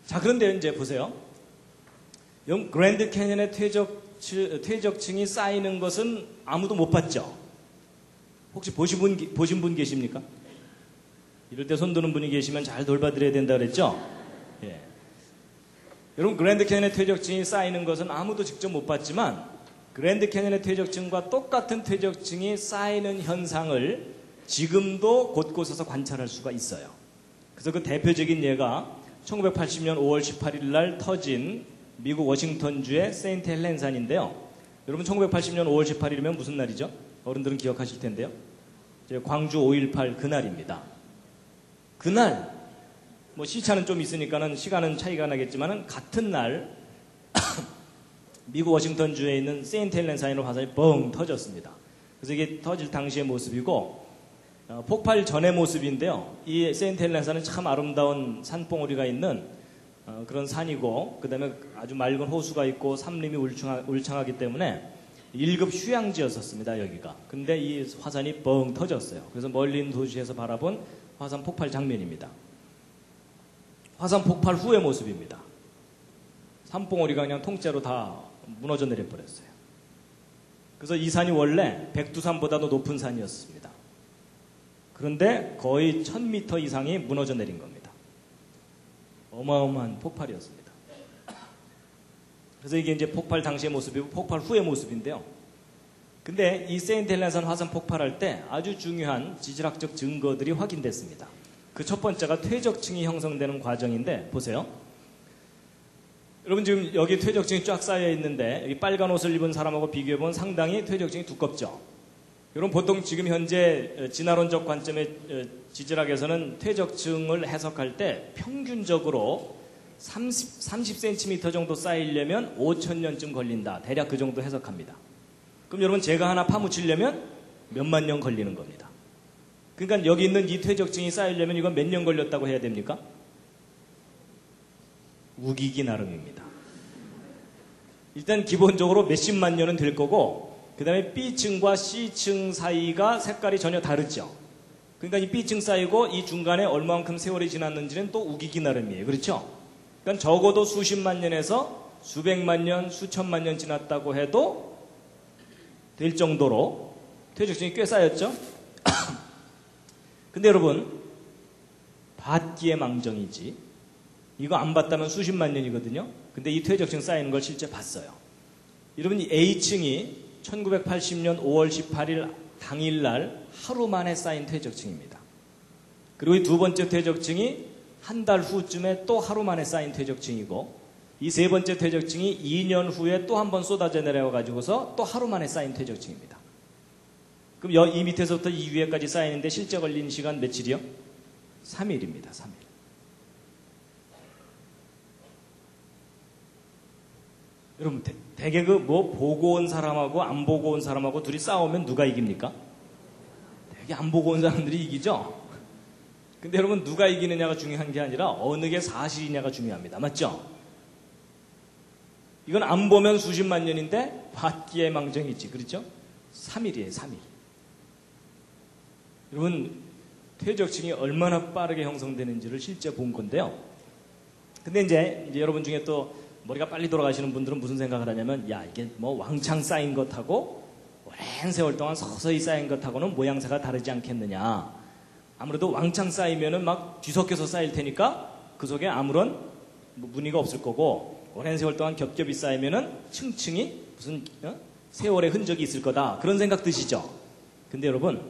자, 그런데 이제 보세요. 그랜드 캐니언의 퇴적층이 쌓이는 것은 아무도 못 봤죠? 혹시 보신 분 계십니까? 이럴 때 손 드는 분이 계시면 잘 돌봐드려야 된다 그랬죠? 예. 여러분, 그랜드 캐니언의 퇴적층이 쌓이는 것은 아무도 직접 못 봤지만 그랜드 캐니언의 퇴적층과 똑같은 퇴적층이 쌓이는 현상을 지금도 곳곳에서 관찰할 수가 있어요. 그래서 그 대표적인 예가 1980년 5월 18일 날 터진 미국 워싱턴주의 세인트 헬렌 산인데요. 여러분, 1980년 5월 18일이면 무슨 날이죠? 어른들은 기억하실 텐데요. 광주 5.18 그날입니다. 그날, 뭐 시차는 좀 있으니까는 시간은 차이가 나겠지만은 같은 날 미국 워싱턴주에 있는 세인트 헬렌 산으로 화산이 뻥 터졌습니다. 그래서 이게 터질 당시의 모습이고, 폭발 전의 모습인데요. 이 세인트 헬렌사는 참 아름다운 산봉우리가 있는 그런 산이고, 그 다음에 아주 맑은 호수가 있고 산림이 울창하기 때문에 1급 휴양지였었습니다, 여기가. 근데 이 화산이 뻥 터졌어요. 그래서 멀리 있는 도시에서 바라본 화산 폭발 장면입니다. 화산 폭발 후의 모습입니다. 산봉우리가 그냥 통째로 다 무너져 내려버렸어요. 그래서 이 산이 원래 백두산보다도 높은 산이었습니다. 그런데 거의 1000m 이상이 무너져 내린 겁니다. 어마어마한 폭발이었습니다. 그래서 이게 이제 폭발 당시의 모습이고 폭발 후의 모습인데요. 근데 이 세인트 헬렌산 화산 폭발할 때 아주 중요한 지질학적 증거들이 확인됐습니다. 그 첫 번째가 퇴적층이 형성되는 과정인데, 보세요. 여러분 지금 여기 퇴적층이 쫙 쌓여 있는데, 여기 빨간 옷을 입은 사람하고 비교해보면 상당히 퇴적층이 두껍죠. 여러분 보통 지금 현재 진화론적 관점의 지질학에서는 퇴적층을 해석할 때 평균적으로 30cm 정도 쌓이려면 5000년쯤 걸린다. 대략 그 정도 해석합니다. 그럼 여러분 제가 하나 파묻히려면 몇만 년 걸리는 겁니다. 그러니까 여기 있는 이 퇴적층이 쌓이려면 이건 몇 년 걸렸다고 해야 됩니까? 우기기 나름입니다. 일단 기본적으로 몇십만 년은 될 거고, 그 다음에 B층과 C층 사이가 색깔이 전혀 다르죠. 그러니까 이 B층 사이고 이 중간에 얼마만큼 세월이 지났는지는 또 우기기 나름이에요. 그렇죠? 그러니까 적어도 수십만 년에서 수백만 년, 수천만 년 지났다고 해도 될 정도로 퇴적층이 꽤 쌓였죠? 근데 여러분, 봤기에 망정이지. 이거 안 봤다면 수십만 년이거든요. 근데 이 퇴적층 쌓이는 걸 실제 봤어요. 여러분, 이 A층이 1980년 5월 18일 당일날 하루 만에 쌓인 퇴적층입니다. 그리고 이 두 번째 퇴적층이 한 달 후쯤에 또 하루 만에 쌓인 퇴적층이고, 이 세 번째 퇴적층이 2년 후에 또 한 번 쏟아져 내려가지고서 또 하루 만에 쌓인 퇴적층입니다. 그럼 이 밑에서부터 이 위에까지 쌓이는데 실제 걸린 시간 며칠이요? 3일입니다. 3일. 여러분, 대개 보고 온 사람하고 안 보고 온 사람하고 둘이 싸우면 누가 이깁니까? 대개 안 보고 온 사람들이 이기죠? 근데 여러분, 누가 이기느냐가 중요한 게 아니라 어느 게 사실이냐가 중요합니다. 맞죠? 이건 안 보면 수십만 년인데 봤기에 망정이지. 그렇죠? 3일이에요, 3일. 여러분, 퇴적층이 얼마나 빠르게 형성되는지를 실제 본 건데요. 근데 이제 여러분 중에 또 머리가 빨리 돌아가시는 분들은 무슨 생각을 하냐면, 야, 이게 뭐 왕창 쌓인 것하고 오랜 세월 동안 서서히 쌓인 것하고는 모양새가 다르지 않겠느냐. 아무래도 왕창 쌓이면은 막 뒤섞여서 쌓일 테니까 그 속에 아무런 무늬가 없을 거고, 오랜 세월 동안 겹겹이 쌓이면은 층층이 무슨 세월의 흔적이 있을 거다. 그런 생각 드시죠? 근데 여러분,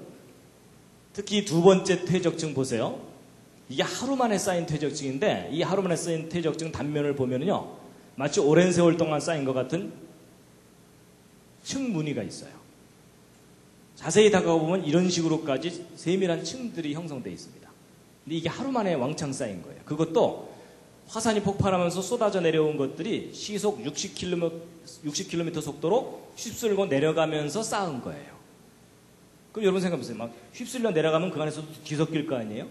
특히 두 번째 퇴적층 보세요. 이게 하루 만에 쌓인 퇴적층인데, 이 하루 만에 쌓인 퇴적층 단면을 보면은요, 마치 오랜 세월 동안 쌓인 것 같은 층 무늬가 있어요. 자세히 다가가보면 이런 식으로까지 세밀한 층들이 형성되어 있습니다. 근데 이게 하루 만에 왕창 쌓인 거예요. 그것도 화산이 폭발하면서 쏟아져 내려온 것들이 시속 60km 속도로 휩쓸고 내려가면서 쌓은 거예요. 그럼 여러분 생각해보세요. 막 휩쓸려 내려가면 그 안에서도 뒤섞일 거 아니에요?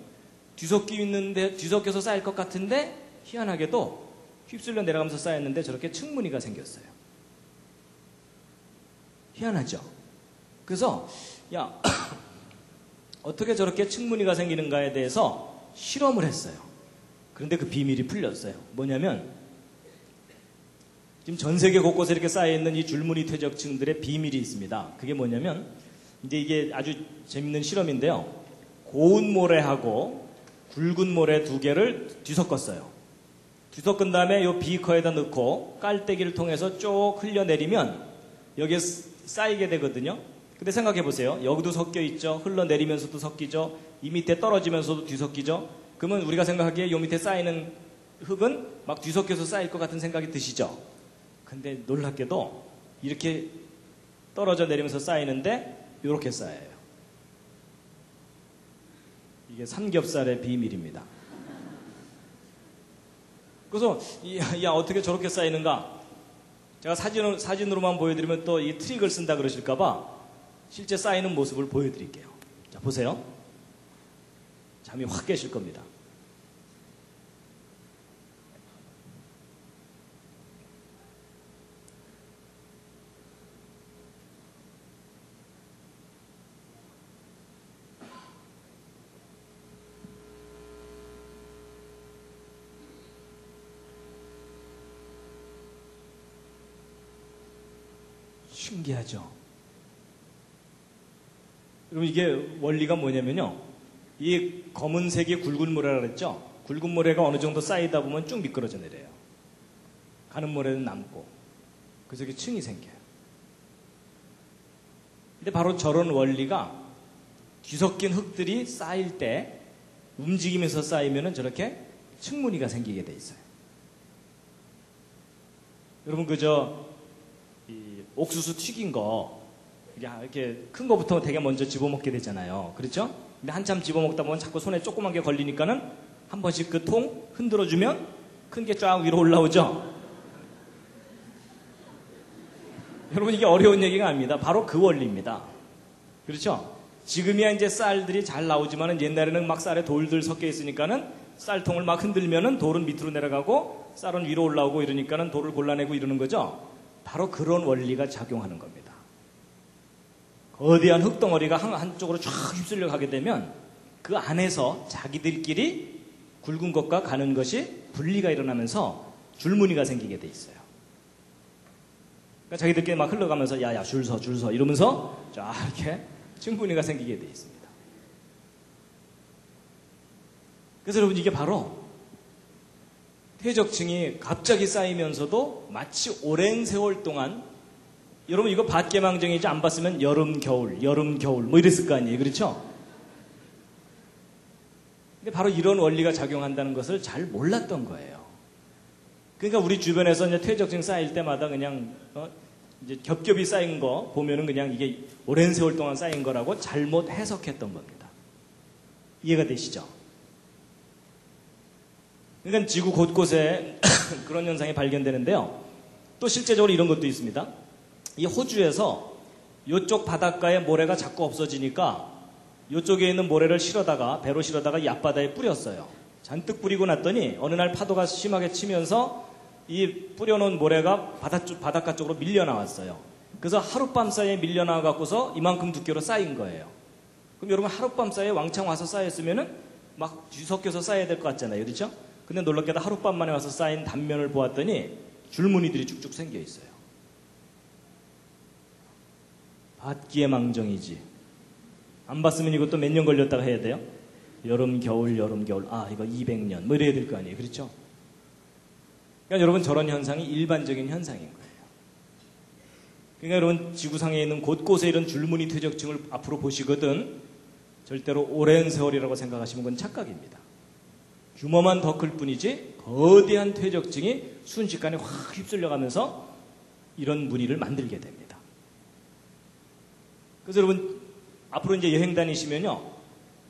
뒤섞여서 쌓일 것 같은데 희한하게도 휩쓸려 내려가면서 쌓였는데 저렇게 층무늬가 생겼어요. 희한하죠? 그래서 야, 어떻게 저렇게 층무늬가 생기는가에 대해서 실험을 했어요. 그런데 그 비밀이 풀렸어요. 뭐냐면, 지금 전 세계 곳곳에 이렇게 쌓여있는 이 줄무늬 퇴적층들의 비밀이 있습니다. 그게 뭐냐면, 이제 이게 아주 재밌는 실험인데요. 고운 모래하고 굵은 모래 두 개를 뒤섞었어요. 뒤섞은 다음에 이 비커에다 넣고 깔때기를 통해서 쭉 흘려내리면 여기에 쌓이게 되거든요. 근데 생각해 보세요. 여기도 섞여 있죠. 흘러내리면서도 섞이죠. 이 밑에 떨어지면서도 뒤섞이죠. 그러면 우리가 생각하기에 이 밑에 쌓이는 흙은 막 뒤섞여서 쌓일 것 같은 생각이 드시죠. 근데 놀랍게도 이렇게 떨어져 내리면서 쌓이는데 이렇게 쌓여요. 이게 삼겹살의 비밀입니다. 그래서 야 어떻게 저렇게 쌓이는가? 제가 사진으로만 보여드리면 또 이 트릭을 쓴다 그러실까봐 실제 쌓이는 모습을 보여드릴게요. 자, 보세요. 잠이 확 깨실 겁니다. 신기하죠? 여러분 이게 원리가 뭐냐면요. 이 검은색이 굵은 모래라 그랬죠? 굵은 모래가 어느 정도 쌓이다 보면 쭉 미끄러져 내려요. 가는 모래는 남고. 그래서 이게 층이 생겨요. 근데 바로 저런 원리가 뒤섞인 흙들이 쌓일 때 움직이면서 쌓이면 저렇게 층무늬가 생기게 돼 있어요. 여러분 이 옥수수 튀긴 거 이렇게 큰 거부터 되게 먼저 집어먹게 되잖아요. 그렇죠? 근데 한참 집어먹다 보면 자꾸 손에 조그만 게 걸리니까는 한 번씩 그 통 흔들어주면 큰 게 쫙 위로 올라오죠? 여러분 이게 어려운 얘기가 아닙니다. 바로 그 원리입니다. 그렇죠? 지금이야 이제 쌀들이 잘 나오지만은 옛날에는 막 쌀에 돌들 섞여 있으니까는 쌀통을 막 흔들면은 돌은 밑으로 내려가고 쌀은 위로 올라오고 이러니까는 돌을 골라내고 이러는 거죠? 바로 그런 원리가 작용하는 겁니다. 거대한 흙덩어리가 한쪽으로 쫙 휩쓸려 가게 되면 그 안에서 자기들끼리 굵은 것과 가는 것이 분리가 일어나면서 줄무늬가 생기게 돼 있어요. 그러니까 자기들끼리 막 흘러가면서 야야 줄 서 이러면서 쫙 이렇게 층무늬가 생기게 돼 있습니다. 그래서 여러분 이게 바로 퇴적층이 갑자기 쌓이면서도 마치 오랜 세월 동안 여러분 이거 밭개망정이지 안 봤으면 여름 겨울 뭐 이랬을 거 아니에요. 그렇죠? 근데 바로 이런 원리가 작용한다는 것을 잘 몰랐던 거예요. 그러니까 우리 주변에서 이제 퇴적층 쌓일 때마다 그냥 이제 겹겹이 쌓인 거 보면은 그냥 이게 오랜 세월 동안 쌓인 거라고 잘못 해석했던 겁니다. 이해가 되시죠? 그러니까 지구 곳곳에 그런 현상이 발견되는데요. 또 실제적으로 이런 것도 있습니다. 이 호주에서 이쪽 바닷가에 모래가 자꾸 없어지니까 이쪽에 있는 모래를 배로 실어다가 이 앞바다에 뿌렸어요. 잔뜩 뿌리고 났더니 어느 날 파도가 심하게 치면서 이 뿌려놓은 모래가 바닷가 쪽으로 밀려 나왔어요. 그래서 하룻밤 사이에 밀려 나와 갖고서 이만큼 두께로 쌓인 거예요. 그럼 여러분 하룻밤 사이에 왕창 와서 쌓였으면은 막 뒤섞여서 쌓여야 될 것 같잖아요. 그렇죠? 근데 놀랍게도 하룻밤 만에 와서 쌓인 단면을 보았더니 줄무늬들이 쭉쭉 생겨 있어요. 밭기의 망정이지. 안 봤으면 이것도 몇 년 걸렸다가 해야 돼요? 여름, 겨울. 아, 이거 200년. 뭐 이래야 될 거 아니에요. 그렇죠? 그러니까 여러분 저런 현상이 일반적인 현상인 거예요. 그러니까 여러분 지구상에 있는 곳곳에 이런 줄무늬 퇴적층을 앞으로 보시거든 절대로 오랜 세월이라고 생각하시면 그건 착각입니다. 규모만 더 클 뿐이지 거대한 퇴적층이 순식간에 확 휩쓸려가면서 이런 무늬를 만들게 됩니다. 그래서 여러분 앞으로 이제 여행 다니시면요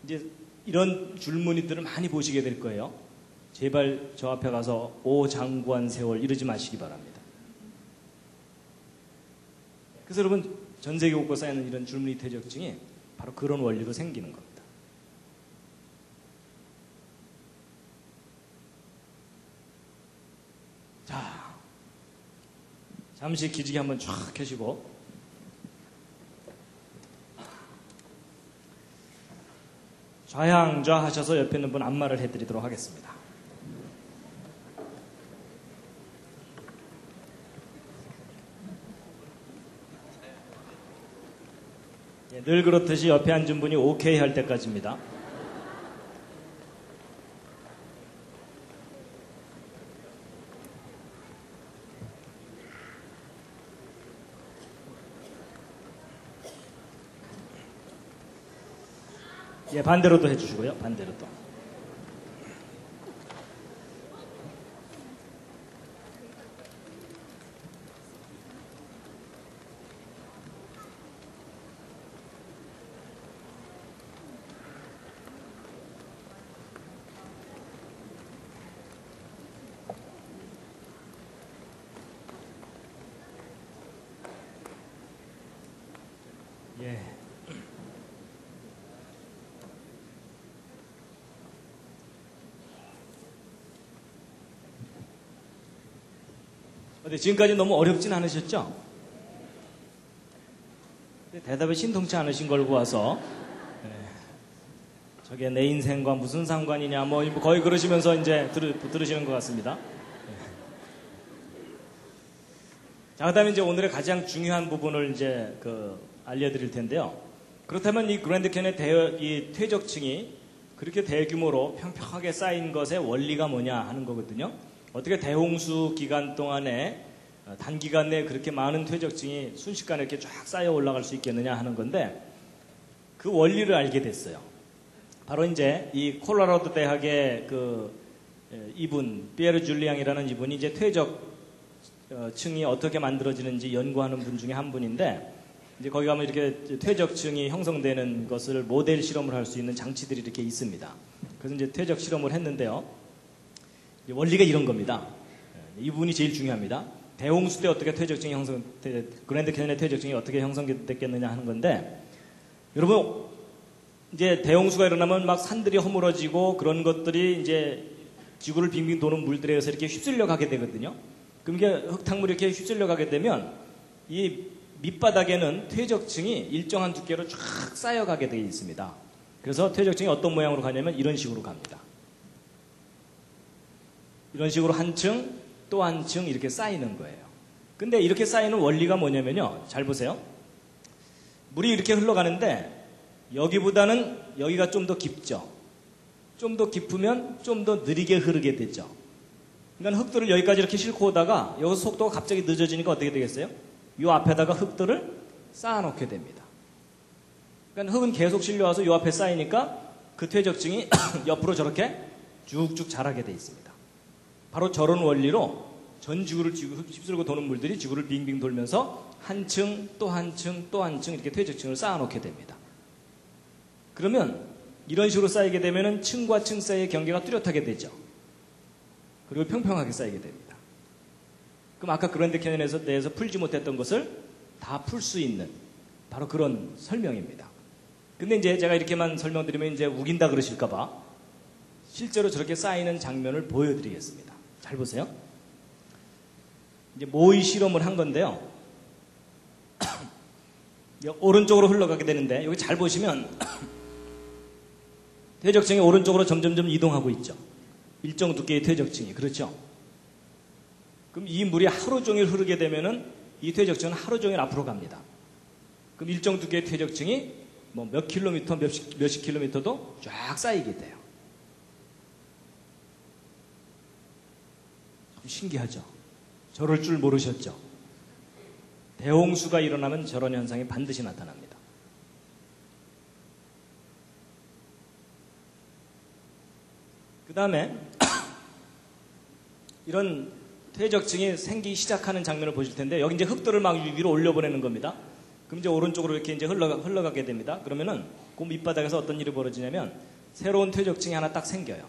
이제 이런 줄무늬들을 많이 보시게 될 거예요. 제발 저 앞에 가서 오 장구한 세월 이러지 마시기 바랍니다. 그래서 여러분 전 세계 곳곳에 쌓이는 이런 줄무늬 퇴적층이 바로 그런 원리로 생기는 겁니다. 자, 잠시 기지개 한번 쫙 켜시고 좌양좌 하셔서 옆에 있는 분 안마를 해드리도록 하겠습니다. 늘 그렇듯이 옆에 앉은 분이 오케이 할 때까지입니다. 예, 반대로도 해주시고요. 반대로 또. 예. 근데 지금까지 너무 어렵진 않으셨죠? 대답에 신통치 않으신 걸 보아서 저게 내 인생과 무슨 상관이냐 뭐 거의 그러시면서 이제 들으시는 것 같습니다. 자, 그다음에 이제 오늘의 가장 중요한 부분을 이제 알려드릴 텐데요. 그렇다면 이 그랜드 캐니언의 이 퇴적층이 그렇게 대규모로 평평하게 쌓인 것의 원리가 뭐냐 하는 거거든요. 어떻게 대홍수 기간 동안에 단기간 내에 그렇게 많은 퇴적층이 순식간에 이렇게 쫙 쌓여 올라갈 수 있겠느냐 하는 건데 그 원리를 알게 됐어요. 바로 이제 이 콜로라도 대학의 이분 피에르 줄리앙이라는 이분이 이제 퇴적층이 어떻게 만들어지는지 연구하는 분 중에 한 분인데 이제 거기 가면 이렇게 퇴적층이 형성되는 것을 모델 실험을 할 수 있는 장치들이 이렇게 있습니다. 그래서 이제 퇴적 실험을 했는데요. 원리가 이런 겁니다. 이 부분이 제일 중요합니다. 대홍수 때 어떻게 퇴적층이 그랜드 캐니언의 퇴적층이 어떻게 형성됐겠느냐 하는 건데, 여러분, 이제 대홍수가 일어나면 막 산들이 허물어지고 그런 것들이 이제 지구를 빙빙 도는 물들에 의해서 이렇게 휩쓸려 가게 되거든요. 그럼 이게 흙탕물이 이렇게 휩쓸려 가게 되면 이 밑바닥에는 퇴적층이 일정한 두께로 쫙 쌓여가게 되어 있습니다. 그래서 퇴적층이 어떤 모양으로 가냐면 이런 식으로 갑니다. 이런 식으로 한 층, 또 한 층 이렇게 쌓이는 거예요. 근데 이렇게 쌓이는 원리가 뭐냐면요. 잘 보세요. 물이 이렇게 흘러가는데 여기보다는 여기가 좀 더 깊죠. 좀 더 깊으면 좀 더 느리게 흐르게 되죠. 그러니까 흙들을 여기까지 이렇게 싣고 오다가 여기서 속도가 갑자기 늦어지니까 어떻게 되겠어요? 이 앞에다가 흙들을 쌓아놓게 됩니다. 그러니까 흙은 계속 실려와서 이 앞에 쌓이니까 그 퇴적층이 옆으로 저렇게 쭉쭉 자라게 돼 있습니다. 바로 저런 원리로 전 지구를 휩쓸고 도는 물들이 지구를 빙빙 돌면서 한 층, 또 한 층, 또 한 층 이렇게 퇴적층을 쌓아놓게 됩니다. 그러면 이런 식으로 쌓이게 되면 층과 층 사이의 경계가 뚜렷하게 되죠. 그리고 평평하게 쌓이게 됩니다. 그럼 아까 그랜드 캐니언에 대해서 풀지 못했던 것을 다 풀 수 있는 바로 그런 설명입니다. 근데 이제 제가 이렇게만 설명드리면 이제 우긴다 그러실까봐 실제로 저렇게 쌓이는 장면을 보여드리겠습니다. 잘 보세요. 이제 모의 실험을 한 건데요. 오른쪽으로 흘러가게 되는데 여기 잘 보시면 퇴적층이 오른쪽으로 점점점 이동하고 있죠. 일정 두께의 퇴적층이. 그렇죠? 그럼 이 물이 하루 종일 흐르게 되면은 이 퇴적층은 하루 종일 앞으로 갑니다. 그럼 일정 두께의 퇴적층이 뭐 몇 킬로미터, 몇십 킬로미터도 쫙 쌓이게 돼요. 참 신기하죠? 저럴 줄 모르셨죠? 대홍수가 일어나면 저런 현상이 반드시 나타납니다. 그 다음에 이런 퇴적층이 생기기 시작하는 장면을 보실 텐데 여기 이제 흙들을 막 위로 올려보내는 겁니다. 그럼 이제 오른쪽으로 이렇게 이제 흘러가게 됩니다. 그러면은 그 밑바닥에서 어떤 일이 벌어지냐면 새로운 퇴적층이 하나 딱 생겨요.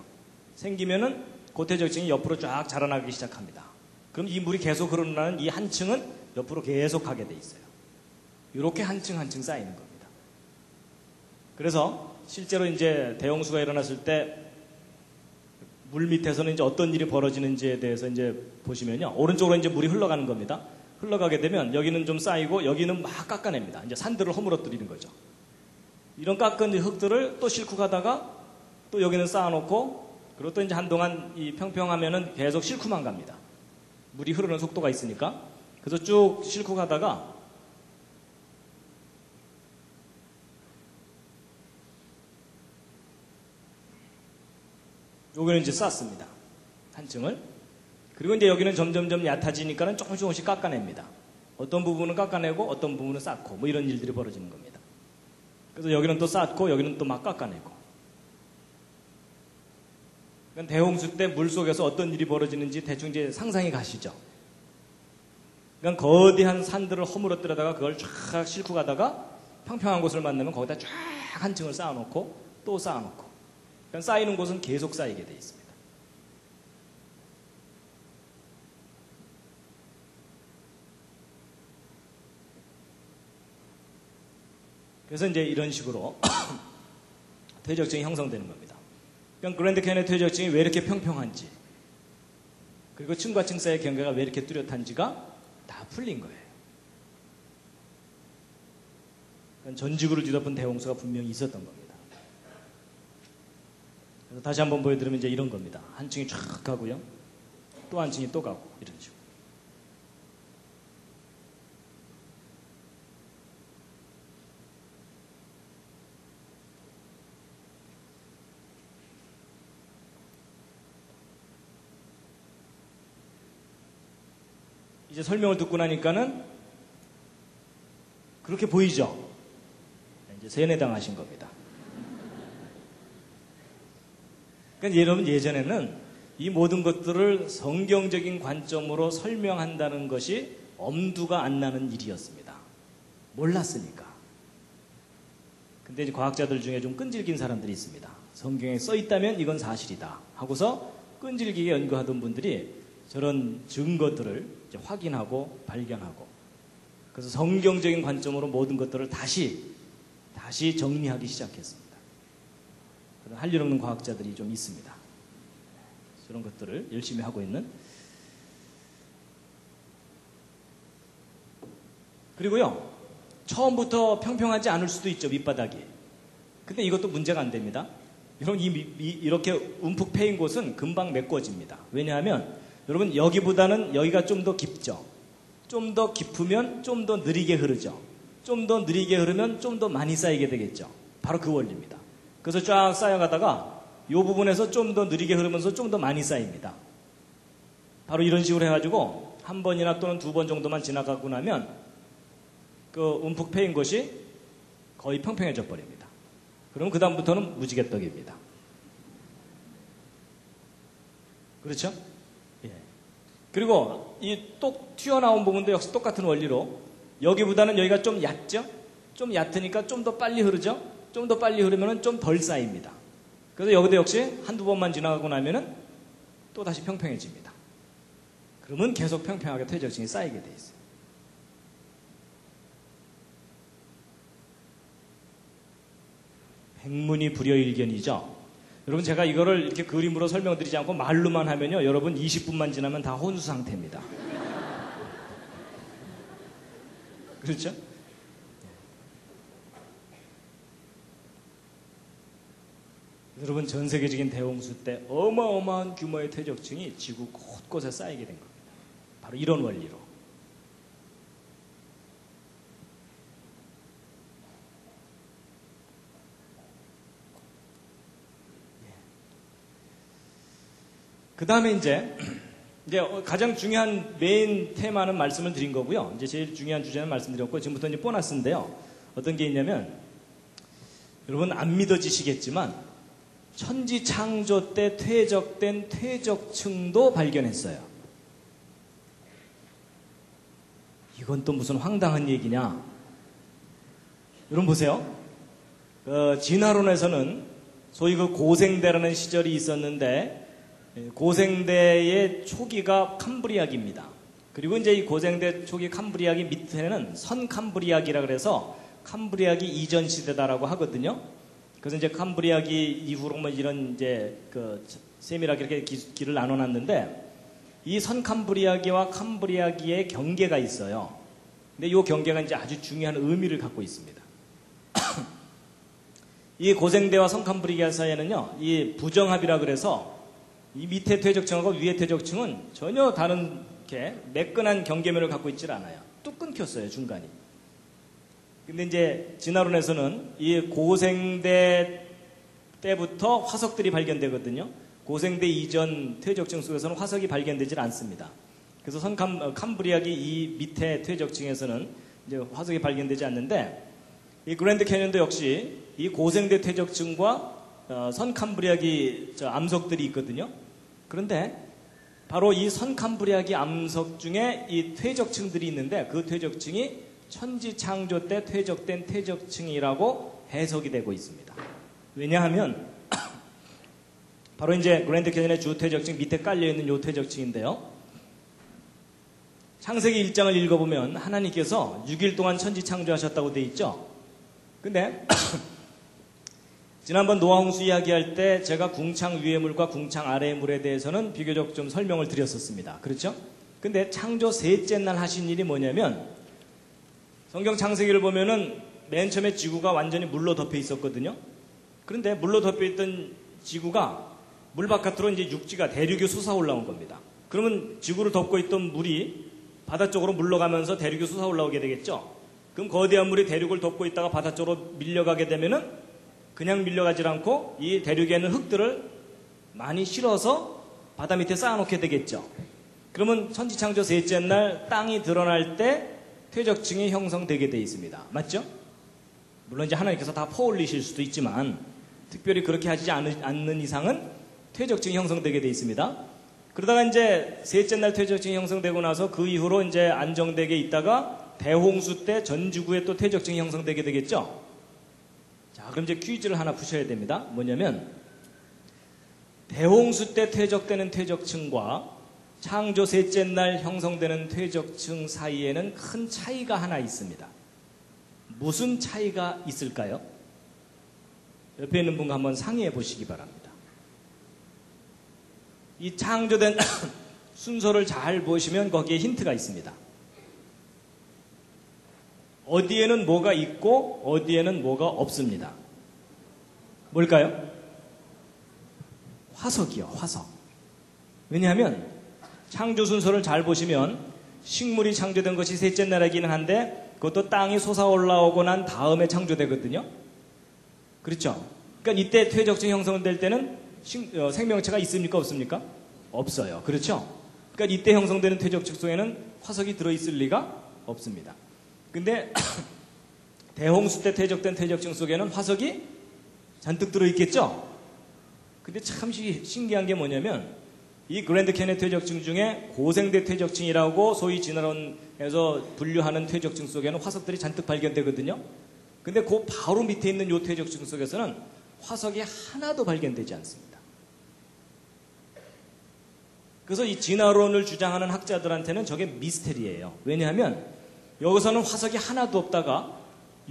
생기면은 그 퇴적층이 옆으로 쫙 자라나기 시작합니다. 그럼 이 물이 계속 흐르는 이 한 층은 옆으로 계속 가게 돼 있어요. 이렇게 한 층 한 층 쌓이는 겁니다. 그래서 실제로 이제 대홍수가 일어났을 때 물 밑에서는 이제 어떤 일이 벌어지는지에 대해서 이제 보시면요. 오른쪽으로 이제 물이 흘러가는 겁니다. 흘러가게 되면 여기는 좀 쌓이고 여기는 막 깎아냅니다. 이제 산들을 허물어뜨리는 거죠. 이런 깎은 흙들을 또 싣고 가다가 또 여기는 쌓아놓고 그리고 또 이제 한동안 이 평평하면은 계속 싣고만 갑니다. 물이 흐르는 속도가 있으니까. 그래서 쭉 싣고 가다가 여기는 이제 쌓습니다. 한 층을. 그리고 이제 여기는 점점점 얕아지니까는 조금씩 깎아냅니다. 어떤 부분은 깎아내고 어떤 부분은 쌓고 뭐 이런 일들이 벌어지는 겁니다. 그래서 여기는 또 쌓고 여기는 또 막 깎아내고. 그러니까 대홍수 때 물속에서 어떤 일이 벌어지는지 대충 이제 상상이 가시죠. 그러니까 거대한 산들을 허물어뜨려다가 그걸 쫙 싣고 가다가 평평한 곳을 만나면 거기다 쫙 한 층을 쌓아놓고 또 쌓아놓고. 그러니까 쌓이는 곳은 계속 쌓이게 돼 있습니다. 그래서 이제 이런 식으로 퇴적층이 형성되는 겁니다. 그러니까 그랜드 캐니언 퇴적층이 왜 이렇게 평평한지 그리고 층과 층 사이의 경계가 왜 이렇게 뚜렷한지가 다 풀린 거예요. 그러니까 전 지구를 뒤덮은 대홍수가 분명히 있었던 겁니다. 그래서 다시 한번 보여드리면 이제 이런 겁니다. 한 층이 쫙 가고요. 또 한 층이 또 가고 이런 식으로. 이제 설명을 듣고 나니까는 그렇게 보이죠? 이제 세뇌당하신 겁니다. 그러니까 여러분 예전에는 이 모든 것들을 성경적인 관점으로 설명한다는 것이 엄두가 안 나는 일이었습니다. 몰랐으니까. 근데 이제 과학자들 중에 좀 끈질긴 사람들이 있습니다. 성경에 써 있다면 이건 사실이다 하고서 끈질기게 연구하던 분들이 저런 증거들을 이제 확인하고 발견하고 그래서 성경적인 관점으로 모든 것들을 다시 정리하기 시작했습니다. 할 일 없는 과학자들이 좀 있습니다. 그런 것들을 열심히 하고 있는. 그리고요, 처음부터 평평하지 않을 수도 있죠, 밑바닥이. 근데 이것도 문제가 안 됩니다. 여러분, 이렇게 움푹 패인 곳은 금방 메꿔집니다. 왜냐하면, 여러분, 여기보다는 여기가 좀 더 깊죠. 좀 더 깊으면 좀 더 느리게 흐르죠. 좀 더 느리게 흐르면 좀 더 많이 쌓이게 되겠죠. 바로 그 원리입니다. 그래서 쫙 쌓여가다가 이 부분에서 좀 더 느리게 흐르면서 좀 더 많이 쌓입니다. 바로 이런 식으로 해가지고 한 번이나 또는 두 번 정도만 지나가고 나면 그 움푹 패인 것이 거의 평평해져 버립니다. 그럼 그 다음부터는 무지개떡입니다. 그렇죠? 예. 그리고 이 똑 튀어나온 부분도 역시 똑같은 원리로 여기보다는 여기가 좀 얕죠? 좀 얕으니까 좀 더 빨리 흐르죠? 좀 더 빨리 흐르면 좀 덜 쌓입니다. 그래서 여기도 역시 한두 번만 지나가고 나면은 또 다시 평평해집니다. 그러면 계속 평평하게 퇴적층이 쌓이게 돼 있어요. 백문이 불여일견이죠. 여러분 제가 이거를 이렇게 그림으로 설명드리지 않고 말로만 하면요, 여러분 20분만 지나면 다 혼수 상태입니다. 그렇죠? 여러분 전 세계적인 대홍수 때 어마어마한 규모의 퇴적층이 지구 곳곳에 쌓이게 된 겁니다. 바로 이런 원리로. 그 다음에 이제 가장 중요한 메인 테마는 말씀을 드린 거고요. 이제 제일 중요한 주제는 말씀드렸고, 지금부터 이제 보너스인데요. 어떤 게 있냐면, 여러분 안 믿어지시겠지만, 천지 창조 때 퇴적된 퇴적층도 발견했어요. 이건 또 무슨 황당한 얘기냐? 여러분 보세요. 진화론에서는 소위 그 고생대라는 시절이 있었는데, 고생대의 초기가 캄브리아기입니다. 그리고 이제 이 고생대 초기 캄브리아기 밑에는 선캄브리아기라 그래서 캄브리아기 이전 시대다라고 하거든요. 그래서 이제 캄브리아기 이후로 뭐 이런 이제 그 세밀하게 이렇게 길을 나눠놨는데, 이 선캄브리아기와 캄브리아기의 경계가 있어요. 근데 이 경계가 이제 아주 중요한 의미를 갖고 있습니다. 이 고생대와 선캄브리아 사이에는요, 이 부정합이라 그래서 이 밑에 퇴적층하고 위에 퇴적층은 전혀 다른 이렇게 매끈한 경계면을 갖고 있질 않아요. 뚝 끊겼어요, 중간이. 근데 이제 진화론에서는 이 고생대 때부터 화석들이 발견되거든요. 고생대 이전 퇴적층 속에서는 화석이 발견되질 않습니다. 그래서 캄브리아기 이 밑에 퇴적층에서는 이제 화석이 발견되지 않는데, 이 그랜드 캐년도 역시 이 고생대 퇴적층과 선캄브리아기 암석들이 있거든요. 그런데 바로 이 선캄브리아기 암석 중에 이 퇴적층들이 있는데, 그 퇴적층이 천지 창조 때 퇴적된 퇴적층이라고 해석이 되고 있습니다. 왜냐하면 바로 이제 그랜드 캐년의 주 퇴적층 밑에 깔려 있는 요 퇴적층인데요. 창세기 1장을 읽어보면 하나님께서 6일 동안 천지 창조하셨다고 돼 있죠. 근데 지난번 노아홍수 이야기할 때 제가 궁창 위의 물과 궁창 아래의 물에 대해서는 비교적 좀 설명을 드렸었습니다. 그렇죠? 근데 창조 셋째 날 하신 일이 뭐냐면 성경 창세기를 보면은 맨 처음에 지구가 완전히 물로 덮여 있었거든요. 그런데 물로 덮여 있던 지구가 물 바깥으로 이제 육지가 대륙이 솟아 올라온 겁니다. 그러면 지구를 덮고 있던 물이 바다 쪽으로 물러가면서 대륙이 솟아 올라오게 되겠죠. 그럼 거대한 물이 대륙을 덮고 있다가 바다 쪽으로 밀려가게 되면은 그냥 밀려가지 않고 이 대륙에 있는 흙들을 많이 실어서 바다 밑에 쌓아놓게 되겠죠. 그러면 천지창조 셋째 날 땅이 드러날 때 퇴적층이 형성되게 되어 있습니다. 맞죠? 물론 이제 하나님께서 다 퍼올리실 수도 있지만 특별히 그렇게 하지 않는 이상은 퇴적층이 형성되게 되어 있습니다. 그러다가 이제 셋째 날 퇴적층이 형성되고 나서 그 이후로 이제 안정되게 있다가 대홍수 때 전 지구에 또 퇴적층이 형성되게 되겠죠. 자, 그럼 이제 퀴즈를 하나 푸셔야 됩니다. 뭐냐면 대홍수 때 퇴적되는 퇴적층과 창조 셋째 날 형성되는 퇴적층 사이에는 큰 차이가 하나 있습니다. 무슨 차이가 있을까요? 옆에 있는 분과 한번 상의해 보시기 바랍니다. 이 창조된 순서를 잘 보시면 거기에 힌트가 있습니다. 어디에는 뭐가 있고 어디에는 뭐가 없습니다. 뭘까요? 화석이요, 화석. 왜냐하면 창조 순서를 잘 보시면 식물이 창조된 것이 셋째 날이기는 한데 그것도 땅이 솟아 올라오고 난 다음에 창조되거든요. 그렇죠? 그러니까 이때 퇴적층이 형성될 때는 생명체가 있습니까? 없습니까? 없어요. 그렇죠? 그러니까 이때 형성되는 퇴적층 속에는 화석이 들어있을 리가 없습니다. 근데 대홍수 때 퇴적된 퇴적층 속에는 화석이 잔뜩 들어있겠죠? 근데 참 신기한 게 뭐냐면 이 그랜드 캐니언 퇴적층 중에 고생대 퇴적층이라고 소위 진화론에서 분류하는 퇴적층 속에는 화석들이 잔뜩 발견되거든요. 근데 그 바로 밑에 있는 이 퇴적층 속에서는 화석이 하나도 발견되지 않습니다. 그래서 이 진화론을 주장하는 학자들한테는 저게 미스테리예요. 왜냐하면 여기서는 화석이 하나도 없다가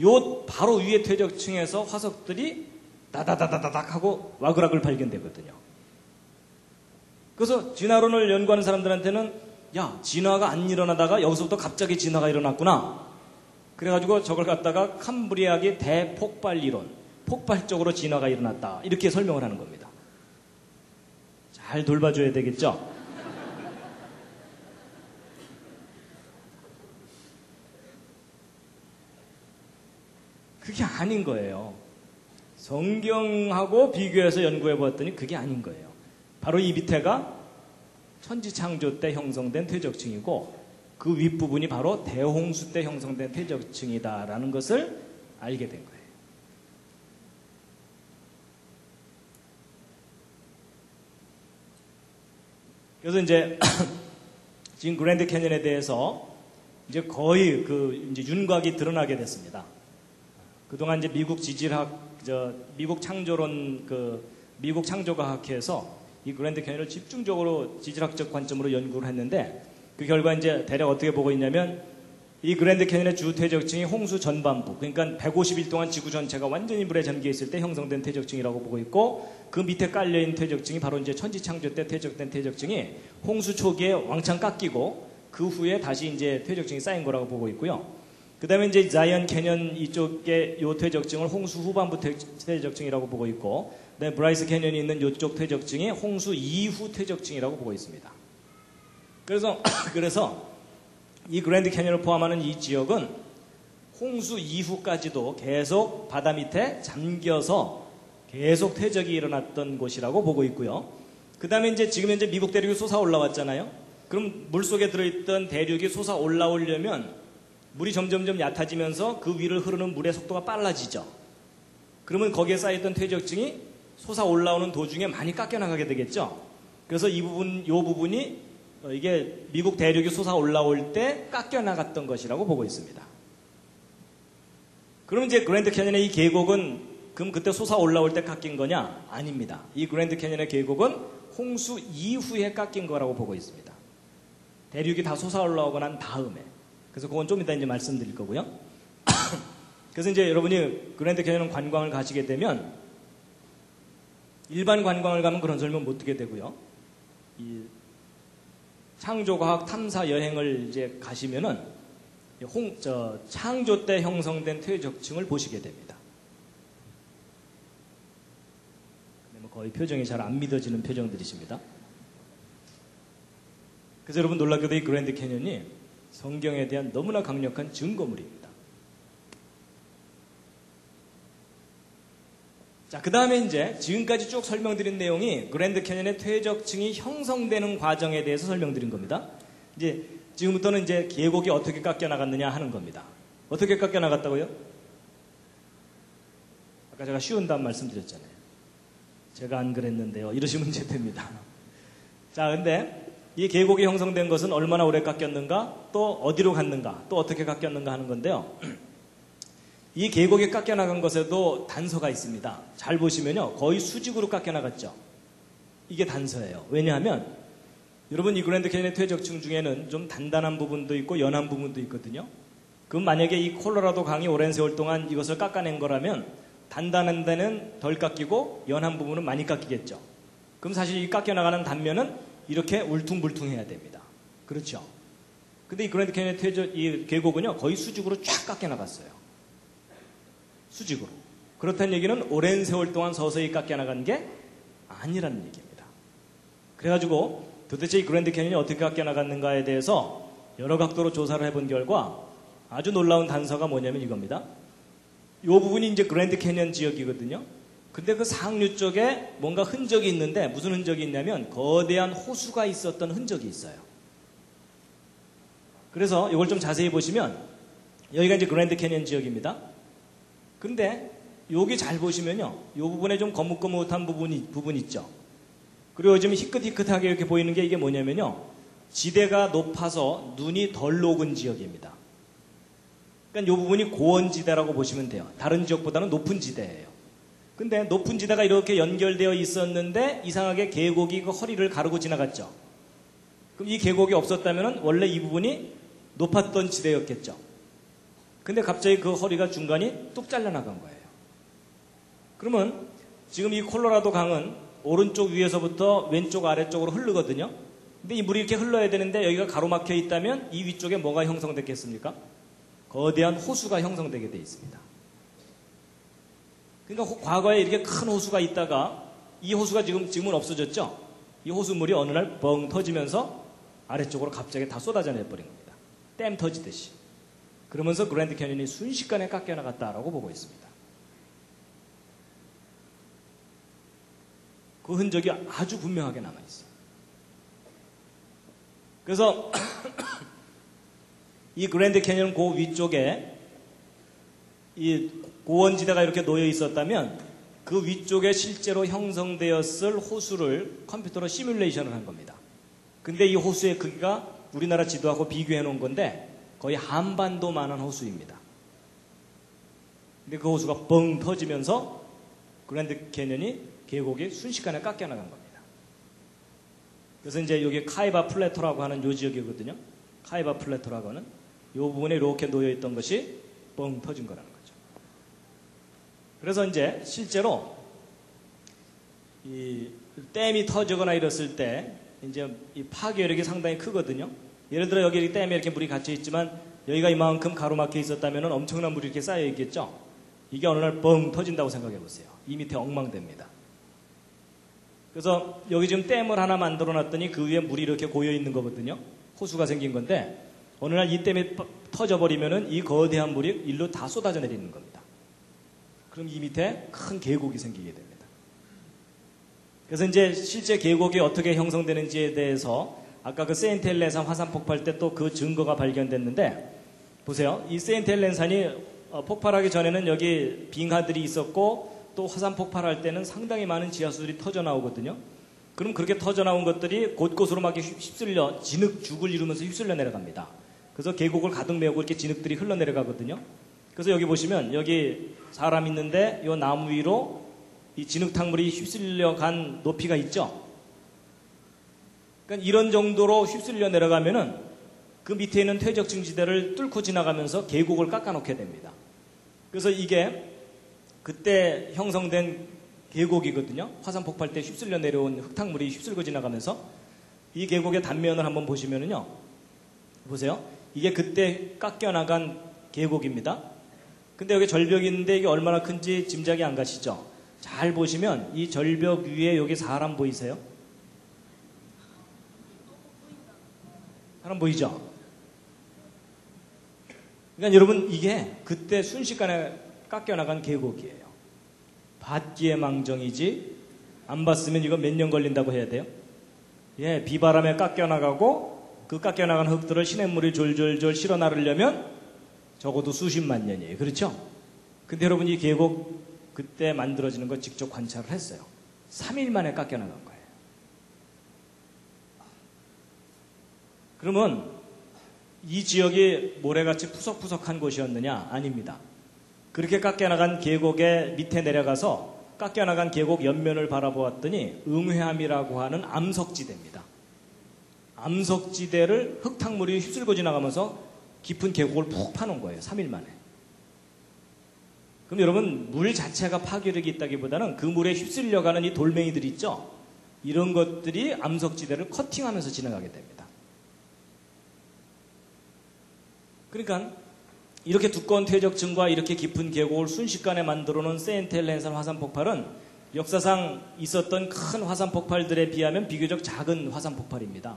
요 바로 위에 퇴적층에서 화석들이 다다다다닥 하고 와그락을 발견되거든요. 그래서 진화론을 연구하는 사람들한테는 야, 진화가 안 일어나다가 여기서부터 갑자기 진화가 일어났구나. 그래가지고 저걸 갖다가 캄브리아의 대폭발 이론, 폭발적으로 진화가 일어났다. 이렇게 설명을 하는 겁니다. 잘 돌봐줘야 되겠죠? 그게 아닌 거예요. 성경하고 비교해서 연구해 보았더니 그게 아닌 거예요. 바로 이 밑에가 천지창조 때 형성된 퇴적층이고 그 윗부분이 바로 대홍수 때 형성된 퇴적층이다라는 것을 알게 된 거예요. 그래서 이제 지금 그랜드 캐니언에 대해서 이제 거의 이제 윤곽이 드러나게 됐습니다. 그동안 이제 미국 지질학, 미국 창조론, 미국 창조과학회에서 이 그랜드 캐니언을 집중적으로 지질학적 관점으로 연구를 했는데 그 결과 이제 대략 어떻게 보고 있냐면 이 그랜드 캐니언의 주 퇴적층이 홍수 전반부, 그러니까 150일 동안 지구 전체가 완전히 물에 잠겨 있을 때 형성된 퇴적층이라고 보고 있고 그 밑에 깔려있는 퇴적층이 바로 이제 천지창조 때 퇴적된 퇴적층이 홍수 초기에 왕창 깎이고 그 후에 다시 이제 퇴적층이 쌓인 거라고 보고 있고요. 그 다음에 이제 자이언 캐년 이쪽에 요 퇴적층을 홍수 후반부 퇴적층이라고 보고 있고, 그 다음에 브라이스 캐년이 있는 이쪽 퇴적층이 홍수 이후 퇴적층이라고 보고 있습니다. 그래서 이 그랜드 캐년을 포함하는 이 지역은 홍수 이후까지도 계속 바다 밑에 잠겨서 계속 퇴적이 일어났던 곳이라고 보고 있고요. 그 다음에 이제 지금 현재 미국 대륙이 솟아 올라왔잖아요. 그럼 물속에 들어있던 대륙이 솟아 올라오려면 물이 점점점 얕아지면서 그 위를 흐르는 물의 속도가 빨라지죠. 그러면 거기에 쌓였던 퇴적층이 솟아 올라오는 도중에 많이 깎여나가게 되겠죠. 그래서 요 부분이 이게 미국 대륙이 솟아 올라올 때 깎여나갔던 것이라고 보고 있습니다. 그럼 이제 그랜드 캐니언의 이 계곡은 그럼 그때 솟아 올라올 때 깎인 거냐? 아닙니다. 이 그랜드 캐니언의 계곡은 홍수 이후에 깎인 거라고 보고 있습니다. 대륙이 다 솟아 올라오고 난 다음에. 그래서 그건 좀 이따 이제 말씀드릴 거고요. 그래서 이제 여러분이 그랜드 캐니언 관광을 가시게 되면 일반 관광을 가면 그런 설명 못 듣게 되고요. 이 창조과학 탐사 여행을 이제 가시면은 창조 때 형성된 퇴적층을 보시게 됩니다. 근데 뭐 거의 표정이 잘 안 믿어지는 표정들이십니다. 그래서 여러분 놀랍게도 이 그랜드 캐년이 성경에 대한 너무나 강력한 증거물입니다. 자, 그 다음에 이제 지금까지 쭉 설명드린 내용이 그랜드 캐년의 퇴적층이 형성되는 과정에 대해서 설명드린 겁니다. 이제 지금부터는 이제 계곡이 어떻게 깎여 나갔느냐 하는 겁니다. 어떻게 깎여 나갔다고요? 아까 제가 쉬운 답 말씀드렸잖아요. 제가 안 그랬는데요. 이러시면 이제 됩니다. 자, 근데 이 계곡이 형성된 것은 얼마나 오래 깎였는가, 또 어디로 갔는가, 또 어떻게 깎였는가 하는 건데요. 이 계곡이 깎여 나간 것에도 단서가 있습니다. 잘 보시면요, 거의 수직으로 깎여 나갔죠. 이게 단서예요. 왜냐하면 여러분 이 그랜드 캐년의 퇴적층 중에는 좀 단단한 부분도 있고 연한 부분도 있거든요. 그럼 만약에 이 콜로라도 강이 오랜 세월 동안 이것을 깎아낸 거라면 단단한 데는 덜 깎이고 연한 부분은 많이 깎이겠죠. 그럼 사실 이 깎여 나가는 단면은 이렇게 울퉁불퉁해야 됩니다. 그렇죠? 근데 이 그랜드 캐년의 이 계곡은요 거의 수직으로 쫙 깎여 나갔어요. 수직으로. 그렇다는 얘기는 오랜 세월 동안 서서히 깎여 나간 게 아니라는 얘기입니다. 그래가지고 도대체 이 그랜드 캐년이 어떻게 깎여 나갔는가에 대해서 여러 각도로 조사를 해본 결과 아주 놀라운 단서가 뭐냐면 이겁니다. 이 부분이 이제 그랜드 캐년 지역이거든요. 근데 그 상류 쪽에 뭔가 흔적이 있는데 무슨 흔적이 있냐면 거대한 호수가 있었던 흔적이 있어요. 그래서 이걸 좀 자세히 보시면 여기가 이제 그랜드 캐년 지역입니다. 근데 여기 잘 보시면요, 이 부분에 좀 거뭇거뭇한 부분 있죠. 그리고 요즘 희끗희끗하게 이렇게 보이는 게 이게 뭐냐면요, 지대가 높아서 눈이 덜 녹은 지역입니다. 그러니까 이 부분이 고원지대라고 보시면 돼요. 다른 지역보다는 높은 지대예요. 근데 높은 지대가 이렇게 연결되어 있었는데 이상하게 계곡이 그 허리를 가르고 지나갔죠. 그럼 이 계곡이 없었다면 원래 이 부분이 높았던 지대였겠죠. 근데 갑자기 그 허리가 중간이 뚝 잘려나간 거예요. 그러면 지금 이 콜로라도 강은 오른쪽 위에서부터 왼쪽 아래쪽으로 흐르거든요. 근데 이 물이 이렇게 흘러야 되는데 여기가 가로막혀 있다면 이 위쪽에 뭐가 형성됐겠습니까? 거대한 호수가 형성되게 돼 있습니다. 그러니까 과거에 이렇게 큰 호수가 있다가 이 호수가 지금은 없어졌죠. 이 호수물이 어느 날 뻥 터지면서 아래쪽으로 갑자기 다 쏟아져 내버린 겁니다. 댐 터지듯이. 그러면서 그랜드 캐년이 순식간에 깎여 나갔다라고 보고 있습니다. 그 흔적이 아주 분명하게 남아있어요. 그래서 이 그랜드 캐년 그 위쪽에 이 고원지대가 이렇게 놓여 있었다면 그 위쪽에 실제로 형성되었을 호수를 컴퓨터로 시뮬레이션을 한 겁니다. 근데 이 호수의 크기가 우리나라 지도하고 비교해 놓은 건데 거의 한반도만한 호수입니다. 근데 그 호수가 뻥 터지면서 그랜드 캐년이 계곡이 순식간에 깎여 나간 겁니다. 그래서 이제 여기 카이바 플래토라고 하는 요 지역이거든요. 카이바 플래토라고 하는 요 부분에 이렇게 놓여 있던 것이 뻥 터진 거라는 거죠. 그래서 이제 실제로 이 댐이 터지거나 이랬을 때 이제 이 파괴력이 상당히 크거든요. 예를 들어 여기 댐에 이렇게 물이 갇혀 있지만 여기가 이만큼 가로막혀 있었다면 엄청난 물이 이렇게 쌓여 있겠죠. 이게 어느 날 뻥 터진다고 생각해 보세요. 이 밑에 엉망됩니다. 그래서 여기 지금 댐을 하나 만들어 놨더니 그 위에 물이 이렇게 고여 있는 거거든요. 호수가 생긴 건데 어느 날 이 댐이 터져버리면은 이 거대한 물이 일로 다 쏟아져 내리는 겁니다. 그럼 이 밑에 큰 계곡이 생기게 됩니다. 그래서 이제 실제 계곡이 어떻게 형성되는지에 대해서 아까 그 세인트 헬렌산 화산 폭발 때 또 그 증거가 발견됐는데 보세요. 이 세인트 헬렌산이 폭발하기 전에는 여기 빙하들이 있었고 또 화산 폭발할 때는 상당히 많은 지하수들이 터져 나오거든요. 그럼 그렇게 터져 나온 것들이 곳곳으로 막 휩쓸려 진흙죽을 이루면서 휩쓸려 내려갑니다. 그래서 계곡을 가득 메우고 이렇게 진흙들이 흘러내려가거든요. 그래서 여기 보시면 여기 사람 있는데 이 나무 위로 이 진흙탕물이 휩쓸려 간 높이가 있죠. 그러니까 이런 정도로 휩쓸려 내려가면은 그 밑에 있는 퇴적층 지대를 뚫고 지나가면서 계곡을 깎아놓게 됩니다. 그래서 이게 그때 형성된 계곡이거든요. 화산 폭발 때 휩쓸려 내려온 흙탕물이 휩쓸고 지나가면서 이 계곡의 단면을 한번 보시면은요. 보세요. 이게 그때 깎여나간 계곡입니다. 근데 여기 절벽이 있는데 이게 얼마나 큰지 짐작이 안 가시죠? 잘 보시면 이 절벽 위에 여기 사람 보이세요? 사람 보이죠? 그러니까 여러분 이게 그때 순식간에 깎여나간 계곡이에요. 봤기에 망정이지 안 봤으면 이거 몇 년 걸린다고 해야 돼요? 예, 비바람에 깎여나가고 그 깎여나간 흙들을 시냇물이 졸졸졸 실어 나르려면 적어도 수십만 년이에요. 그렇죠? 근데 여러분 이 계곡 그때 만들어지는 거 직접 관찰을 했어요. 3일 만에 깎여나간 거예요. 그러면 이 지역이 모래같이 푸석푸석한 곳이었느냐? 아닙니다. 그렇게 깎여나간 계곡의 밑에 내려가서 깎여나간 계곡 옆면을 바라보았더니 응회암이라고 하는 암석지대입니다. 암석지대를 흙탕물이 휩쓸고 지나가면서 깊은 계곡을 푹 파놓은 거예요. 3일 만에. 그럼 여러분 물 자체가 파괴력이 있다기보다는 그 물에 휩쓸려가는 이 돌멩이들 있죠? 이런 것들이 암석지대를 커팅하면서 지나가게 됩니다. 그러니까 이렇게 두꺼운 퇴적층과 이렇게 깊은 계곡을 순식간에 만들어 놓은 세인트헬렌산 화산 폭발은 역사상 있었던 큰 화산 폭발들에 비하면 비교적 작은 화산 폭발입니다.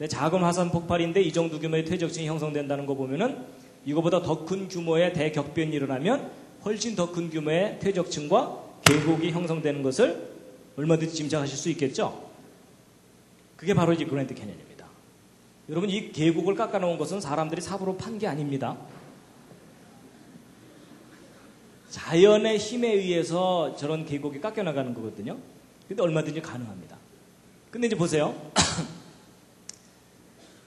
작은 화산 폭발인데 이 정도 규모의 퇴적층이 형성된다는 거 보면은 이거보다 더 큰 규모의 대격변이 일어나면 훨씬 더 큰 규모의 퇴적층과 계곡이 형성되는 것을 얼마든지 짐작하실 수 있겠죠? 그게 바로 이제 그랜드 캐년입니다. 여러분 이 계곡을 깎아놓은 것은 사람들이 삽으로 판 게 아닙니다. 자연의 힘에 의해서 저런 계곡이 깎여나가는 거거든요. 근데 얼마든지 가능합니다. 근데 이제 보세요.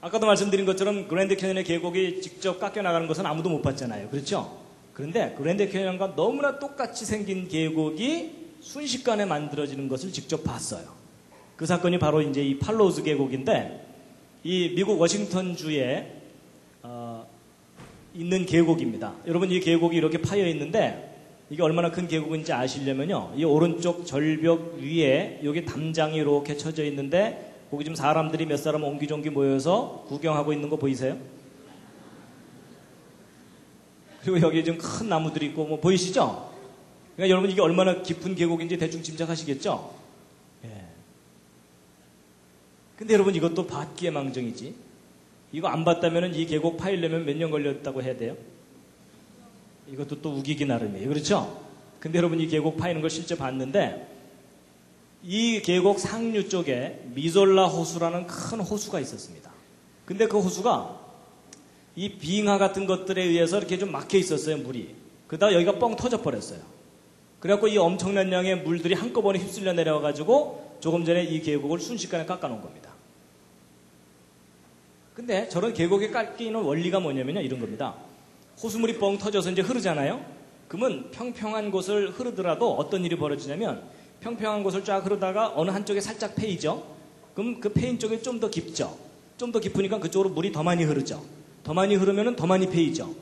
아까도 말씀드린 것처럼 그랜드 캐년의 계곡이 직접 깎여나가는 것은 아무도 못 봤잖아요. 그렇죠? 그런데 그랜드 캐년과 너무나 똑같이 생긴 계곡이 순식간에 만들어지는 것을 직접 봤어요. 그 사건이 바로 이제 이 팔로우즈 계곡인데 이 미국 워싱턴주에 있는 계곡입니다. 여러분 이 계곡이 이렇게 파여 있는데 이게 얼마나 큰 계곡인지 아시려면요. 이 오른쪽 절벽 위에 여기 담장이 이렇게 쳐져 있는데 거기 지금 사람들이 몇 사람 옹기종기 모여서 구경하고 있는 거 보이세요? 그리고 여기 지금 큰 나무들이 있고 뭐 보이시죠? 그러니까 여러분 이게 얼마나 깊은 계곡인지 대충 짐작하시겠죠? 예. 근데 여러분 이것도 봤기에 망정이지. 이거 안 봤다면 이 계곡 파이려면 몇 년 걸렸다고 해야 돼요? 이것도 또 우기기 나름이에요. 그렇죠? 근데 여러분 이 계곡 파이는 걸 실제 봤는데 이 계곡 상류 쪽에 미졸라 호수라는 큰 호수가 있었습니다. 근데 그 호수가 이 빙하 같은 것들에 의해서 이렇게 좀 막혀 있었어요, 물이. 그러다가 여기가 뻥 터져버렸어요. 그래갖고 이 엄청난 양의 물들이 한꺼번에 휩쓸려 내려와가지고 조금 전에 이 계곡을 순식간에 깎아놓은 겁니다. 근데 저런 계곡에 깎이는 원리가 뭐냐면요, 이런 겁니다. 호수물이 뻥 터져서 이제 흐르잖아요? 그러면 평평한 곳을 흐르더라도 어떤 일이 벌어지냐면 평평한 곳을 쫙 흐르다가 어느 한쪽에 살짝 패이죠? 그럼 그 패인 쪽이 좀 더 깊죠? 좀 더 깊으니까 그쪽으로 물이 더 많이 흐르죠? 더 많이 흐르면 더 많이 패이죠?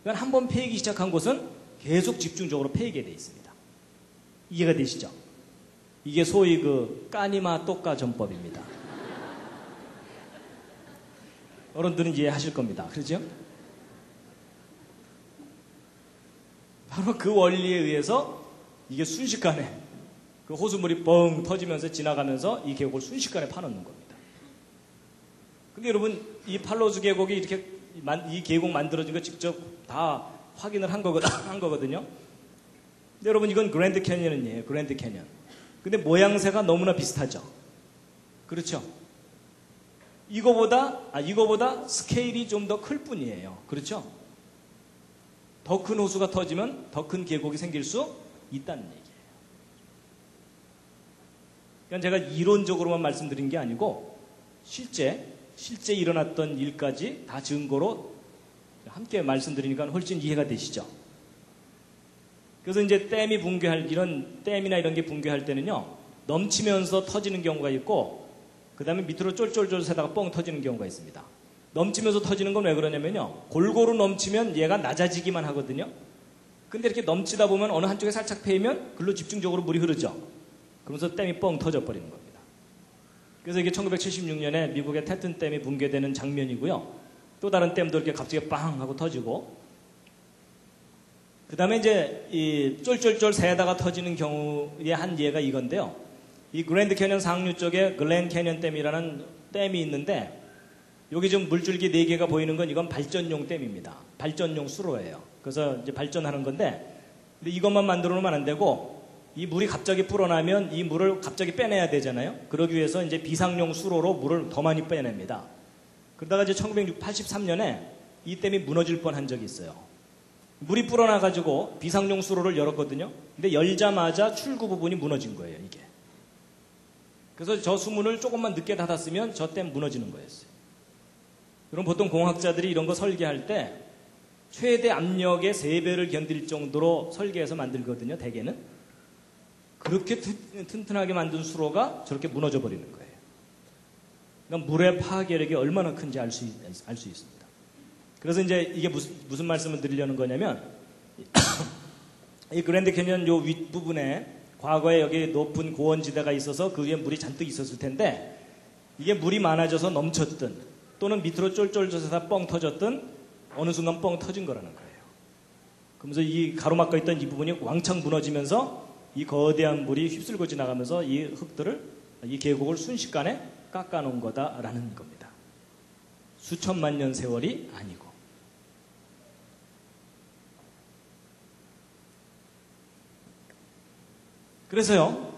그러니까 한번 패이기 시작한 곳은 계속 집중적으로 패이게 돼 있습니다. 이해가 되시죠? 이게 소위 그 까니마 똑까 전법입니다. 어른들은 이해하실 겁니다. 그렇죠? 바로 그 원리에 의해서 이게 순식간에 그 호수물이 뻥 터지면서 지나가면서 이 계곡을 순식간에 파놓는 겁니다. 근데 여러분 이 팔로우즈 계곡이 이렇게 이 계곡 만들어진 거 직접 다 확인을 한 거거든요. 근데 여러분 이건 그랜드 캐니언이에요. 그랜드 캐니언. 근데 모양새가 너무나 비슷하죠. 그렇죠? 이거보다 스케일이 좀 더 클 뿐이에요. 그렇죠? 더 큰 호수가 터지면 더 큰 계곡이 생길 수 있다는 얘기예요. 그러니까 제가 이론적으로만 말씀드린 게 아니고 실제 일어났던 일까지 다 증거로 함께 말씀드리니까 훨씬 이해가 되시죠? 그래서 이제 이런 댐이나 이런 게 붕괴할 때는요, 넘치면서 터지는 경우가 있고, 그 다음에 밑으로 쫄쫄쫄 새다가 뻥 터지는 경우가 있습니다. 넘치면서 터지는 건 왜 그러냐면요, 골고루 넘치면 얘가 낮아지기만 하거든요. 근데 이렇게 넘치다 보면 어느 한쪽에 살짝 패이면 글로 집중적으로 물이 흐르죠. 그러면서 댐이 뻥 터져버리는 겁니다. 그래서 이게 1976년에 미국의 태튼 댐이 붕괴되는 장면이고요. 또 다른 댐도 이렇게 갑자기 빵 하고 터지고, 그 다음에 이제 이 쫄쫄쫄 새다가 터지는 경우의 한 예가 이건데요. 이 그랜드 캐년 상류 쪽에 글렌 캐년 댐이라는 댐이 있는데, 여기 좀 물줄기 4개가 보이는 건 이건 발전용 댐입니다. 발전용 수로예요. 그래서 이제 발전하는 건데, 근데 이것만 만들어 놓으면 안 되고, 이 물이 갑자기 불어나면 이 물을 갑자기 빼내야 되잖아요. 그러기 위해서 이제 비상용 수로로 물을 더 많이 빼냅니다. 그러다가 이제 1983년에 이 댐이 무너질 뻔한 적이 있어요. 물이 불어나가지고 비상용 수로를 열었거든요. 근데 열자마자 출구 부분이 무너진 거예요, 이게. 그래서 저 수문을 조금만 늦게 닫았으면 저 댐 무너지는 거였어요. 그럼 보통 공학자들이 이런 거 설계할 때 최대 압력의 3배를 견딜 정도로 설계해서 만들거든요, 대개는. 그렇게 튼튼하게 만든 수로가 저렇게 무너져 버리는 거예요. 그러니까 물의 파괴력이 얼마나 큰지 알 수 있습니다. 그래서 이제 이게 무슨 말씀을 드리려는 거냐면, 이 그랜드 캐년 요 윗부분에 과거에 여기 높은 고원지대가 있어서 그 위에 물이 잔뜩 있었을 텐데, 이게 물이 많아져서 넘쳤든 또는 밑으로 쫄쫄쫄해서 뻥 터졌든 어느 순간 뻥 터진 거라는 거예요. 그러면서 이 가로막혀 있던 이 부분이 왕창 무너지면서 이 거대한 물이 휩쓸고 지나가면서 이 흙들을, 이 계곡을 순식간에 깎아놓은 거다라는 겁니다. 수천만 년 세월이 아니고. 그래서요,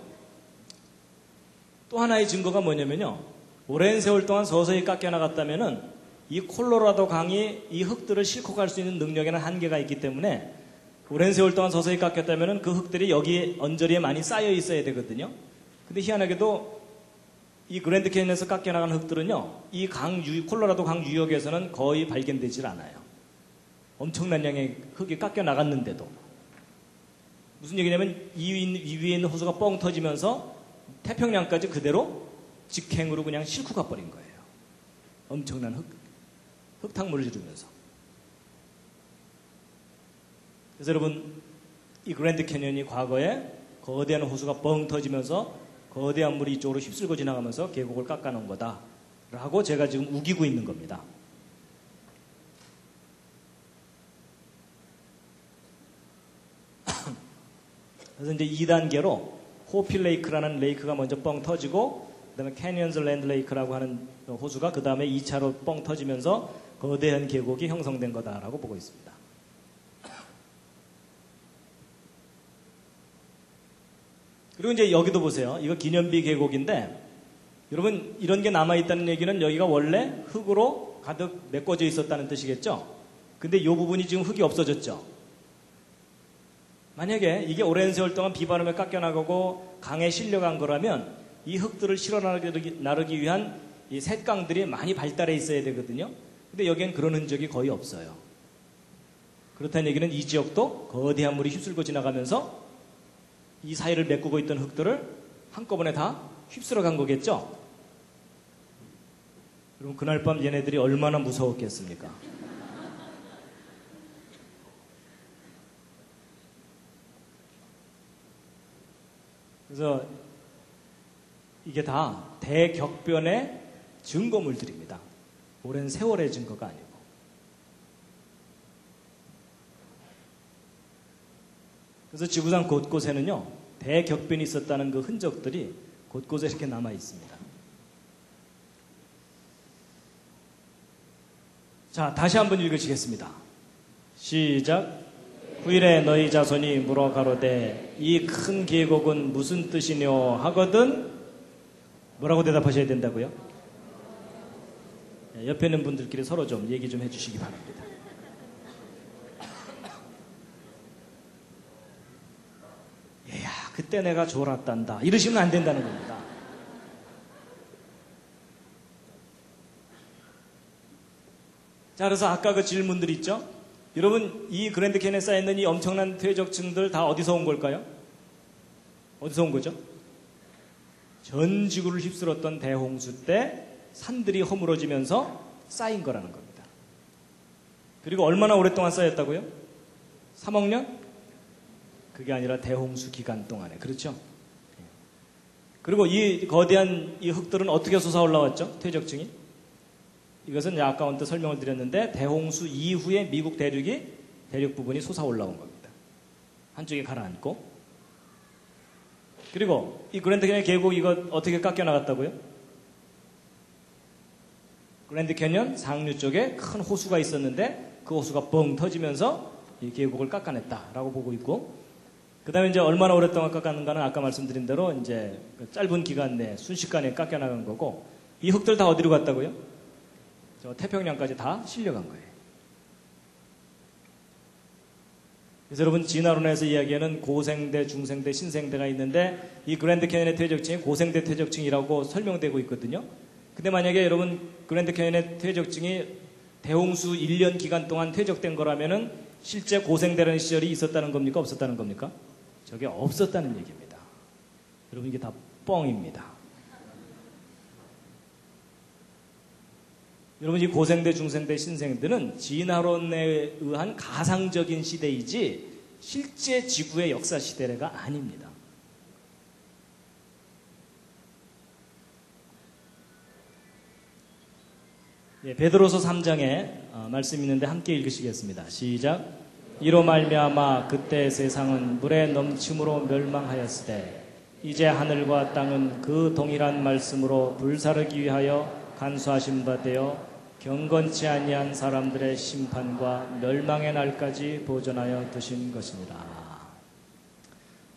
또 하나의 증거가 뭐냐면요, 오랜 세월 동안 서서히 깎여나갔다면은 이 콜로라도 강이 이 흙들을 싣고 갈 수 있는 능력에는 한계가 있기 때문에 오랜 세월 동안 서서히 깎였다면은 그 흙들이 여기 언저리에 많이 쌓여 있어야 되거든요. 근데 희한하게도 이 그랜드 캐니언에서 깎여나간 흙들은요, 이 콜로라도 강 유역에서는 거의 발견되질 않아요. 엄청난 양의 흙이 깎여나갔는데도. 무슨 얘기냐면 이 위에 있는 호수가 뻥 터지면서 태평양까지 그대로 직행으로 그냥 싣고 가버린 거예요. 엄청난 흙탕물을 이루면서. 그래서 여러분, 이 그랜드 캐니언이 과거에 거대한 호수가 뻥 터지면서 거대한 물이 이쪽으로 휩쓸고 지나가면서 계곡을 깎아놓은 거다라고 제가 지금 우기고 있는 겁니다. 그래서 이제 2단계로 호필 레이크라는 레이크가 먼저 뻥 터지고, 그 다음에 캐니언즈 랜드 레이크라고 하는 호수가 그 다음에 2차로 뻥 터지면서 거대한 계곡이 형성된 거다라고 보고 있습니다. 그리고 이제 여기도 보세요. 이거 기념비 계곡인데, 여러분 이런 게 남아있다는 얘기는 여기가 원래 흙으로 가득 메꿔져 있었다는 뜻이겠죠? 근데 이 부분이 지금 흙이 없어졌죠? 만약에 이게 오랜 세월 동안 비바람에 깎여나가고 강에 실려간 거라면 이 흙들을 실어 나르기 위한 이 샛강들이 많이 발달해 있어야 되거든요. 근데 여기엔 그런 흔적이 거의 없어요. 그렇다는 얘기는 이 지역도 거대한 물이 휩쓸고 지나가면서 이 사이를 메꾸고 있던 흙들을 한꺼번에 다 휩쓸어 간 거겠죠? 그럼 그날 밤 얘네들이 얼마나 무서웠겠습니까? 그래서 이게 다 대격변의 증거물들입니다. 오랜 세월의 증거가 아니고. 그래서 지구상 곳곳에는요, 대격변이 있었다는 그 흔적들이 곳곳에 이렇게 남아 있습니다. 자, 다시 한번 읽으시겠습니다. 시작. 후일에 너희 자손이 물어 가로되 이 큰 계곡은 무슨 뜻이뇨 하거든 뭐라고 대답하셔야 된다고요? 옆에 있는 분들끼리 서로 좀 얘기 좀 해주시기 바랍니다. 얘야, 그때 내가 졸았단다 이러시면 안 된다는 겁니다. 자, 그래서 아까 그 질문들 있죠? 여러분, 이 그랜드 캐니언에 쌓여있는 이 엄청난 퇴적층들 다 어디서 온 걸까요? 어디서 온 거죠? 전 지구를 휩쓸었던 대홍수 때 산들이 허물어지면서 쌓인 거라는 겁니다. 그리고 얼마나 오랫동안 쌓였다고요? 3억 년? 그게 아니라 대홍수 기간 동안에. 그렇죠? 그리고 이 거대한 이 흙들은 어떻게 솟아 올라왔죠? 퇴적층이. 이것은 아까 언뜻 설명을 드렸는데 대홍수 이후에 미국 대륙 부분이 솟아 올라온 겁니다. 한쪽에 가라앉고. 그리고 이 그랜드 캐년 계곡 이거 어떻게 깎여 나갔다고요? 그랜드 캐년 상류 쪽에 큰 호수가 있었는데 그 호수가 뻥 터지면서 이 계곡을 깎아냈다라고 보고 있고, 그 다음에 이제 얼마나 오랫동안 깎았는가는 아까 말씀드린 대로 이제 짧은 기간 내에 순식간에 깎여나간 거고, 이 흙들 다 어디로 갔다고요? 저 태평양까지 다 실려간 거예요. 그래서 여러분 진화론에서 이야기하는 고생대, 중생대, 신생대가 있는데 이 그랜드 캐년의 퇴적층이 고생대 퇴적층이라고 설명되고 있거든요. 근데 만약에 여러분 그랜드 캐년의 퇴적층이 대홍수 1년 기간 동안 퇴적된 거라면은 실제 고생대라는 시절이 있었다는 겁니까? 없었다는 겁니까? 저게 없었다는 얘기입니다. 여러분 이게 다 뻥입니다. 여러분 이 고생대, 중생대, 신생대는 진화론에 의한 가상적인 시대이지 실제 지구의 역사 시대가 아닙니다. 예, 베드로서 3장에 말씀이 있는데 함께 읽으시겠습니다. 시작. 이로 말미암아 그때 세상은 물에 넘침으로 멸망하였으되 이제 하늘과 땅은 그 동일한 말씀으로 불사르기 위하여 간수하신 바 되어 경건치 아니한 사람들의 심판과 멸망의 날까지 보존하여 두신 것이니라.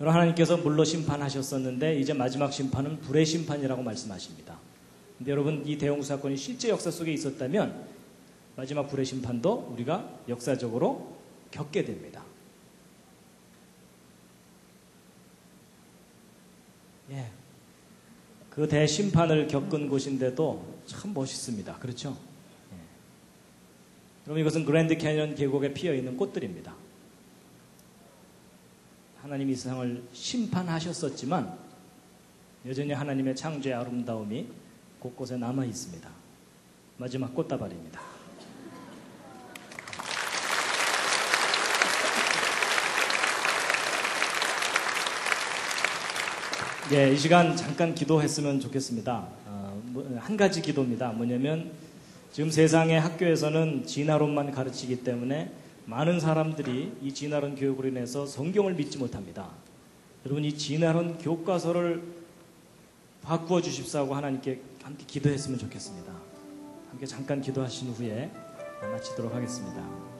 여러분 하나님께서 물로 심판하셨었는데 이제 마지막 심판은 불의 심판이라고 말씀하십니다. 근데 여러분 이 대홍수 사건이 실제 역사 속에 있었다면 마지막 불의 심판도 우리가 역사적으로 겪게 됩니다. 예, 그 대심판을 겪은 곳인데도 참 멋있습니다. 그렇죠? 예. 그럼 이것은 그랜드 캐년 계곡에 피어있는 꽃들입니다. 하나님이 이 세상을 심판하셨었지만 여전히 하나님의 창조의 아름다움이 곳곳에 남아 있습니다. 마지막 꽃다발입니다. 예, 이 시간 잠깐 기도했으면 좋겠습니다. 한 가지 기도입니다. 뭐냐면 지금 세상의 학교에서는 진화론만 가르치기 때문에 많은 사람들이 이 진화론 교육으로 인해서 성경을 믿지 못합니다. 여러분 이 진화론 교과서를 바꾸어 주십사고 하나님께 함께 기도했으면 좋겠습니다. 함께 잠깐 기도하신 후에 마치도록 하겠습니다.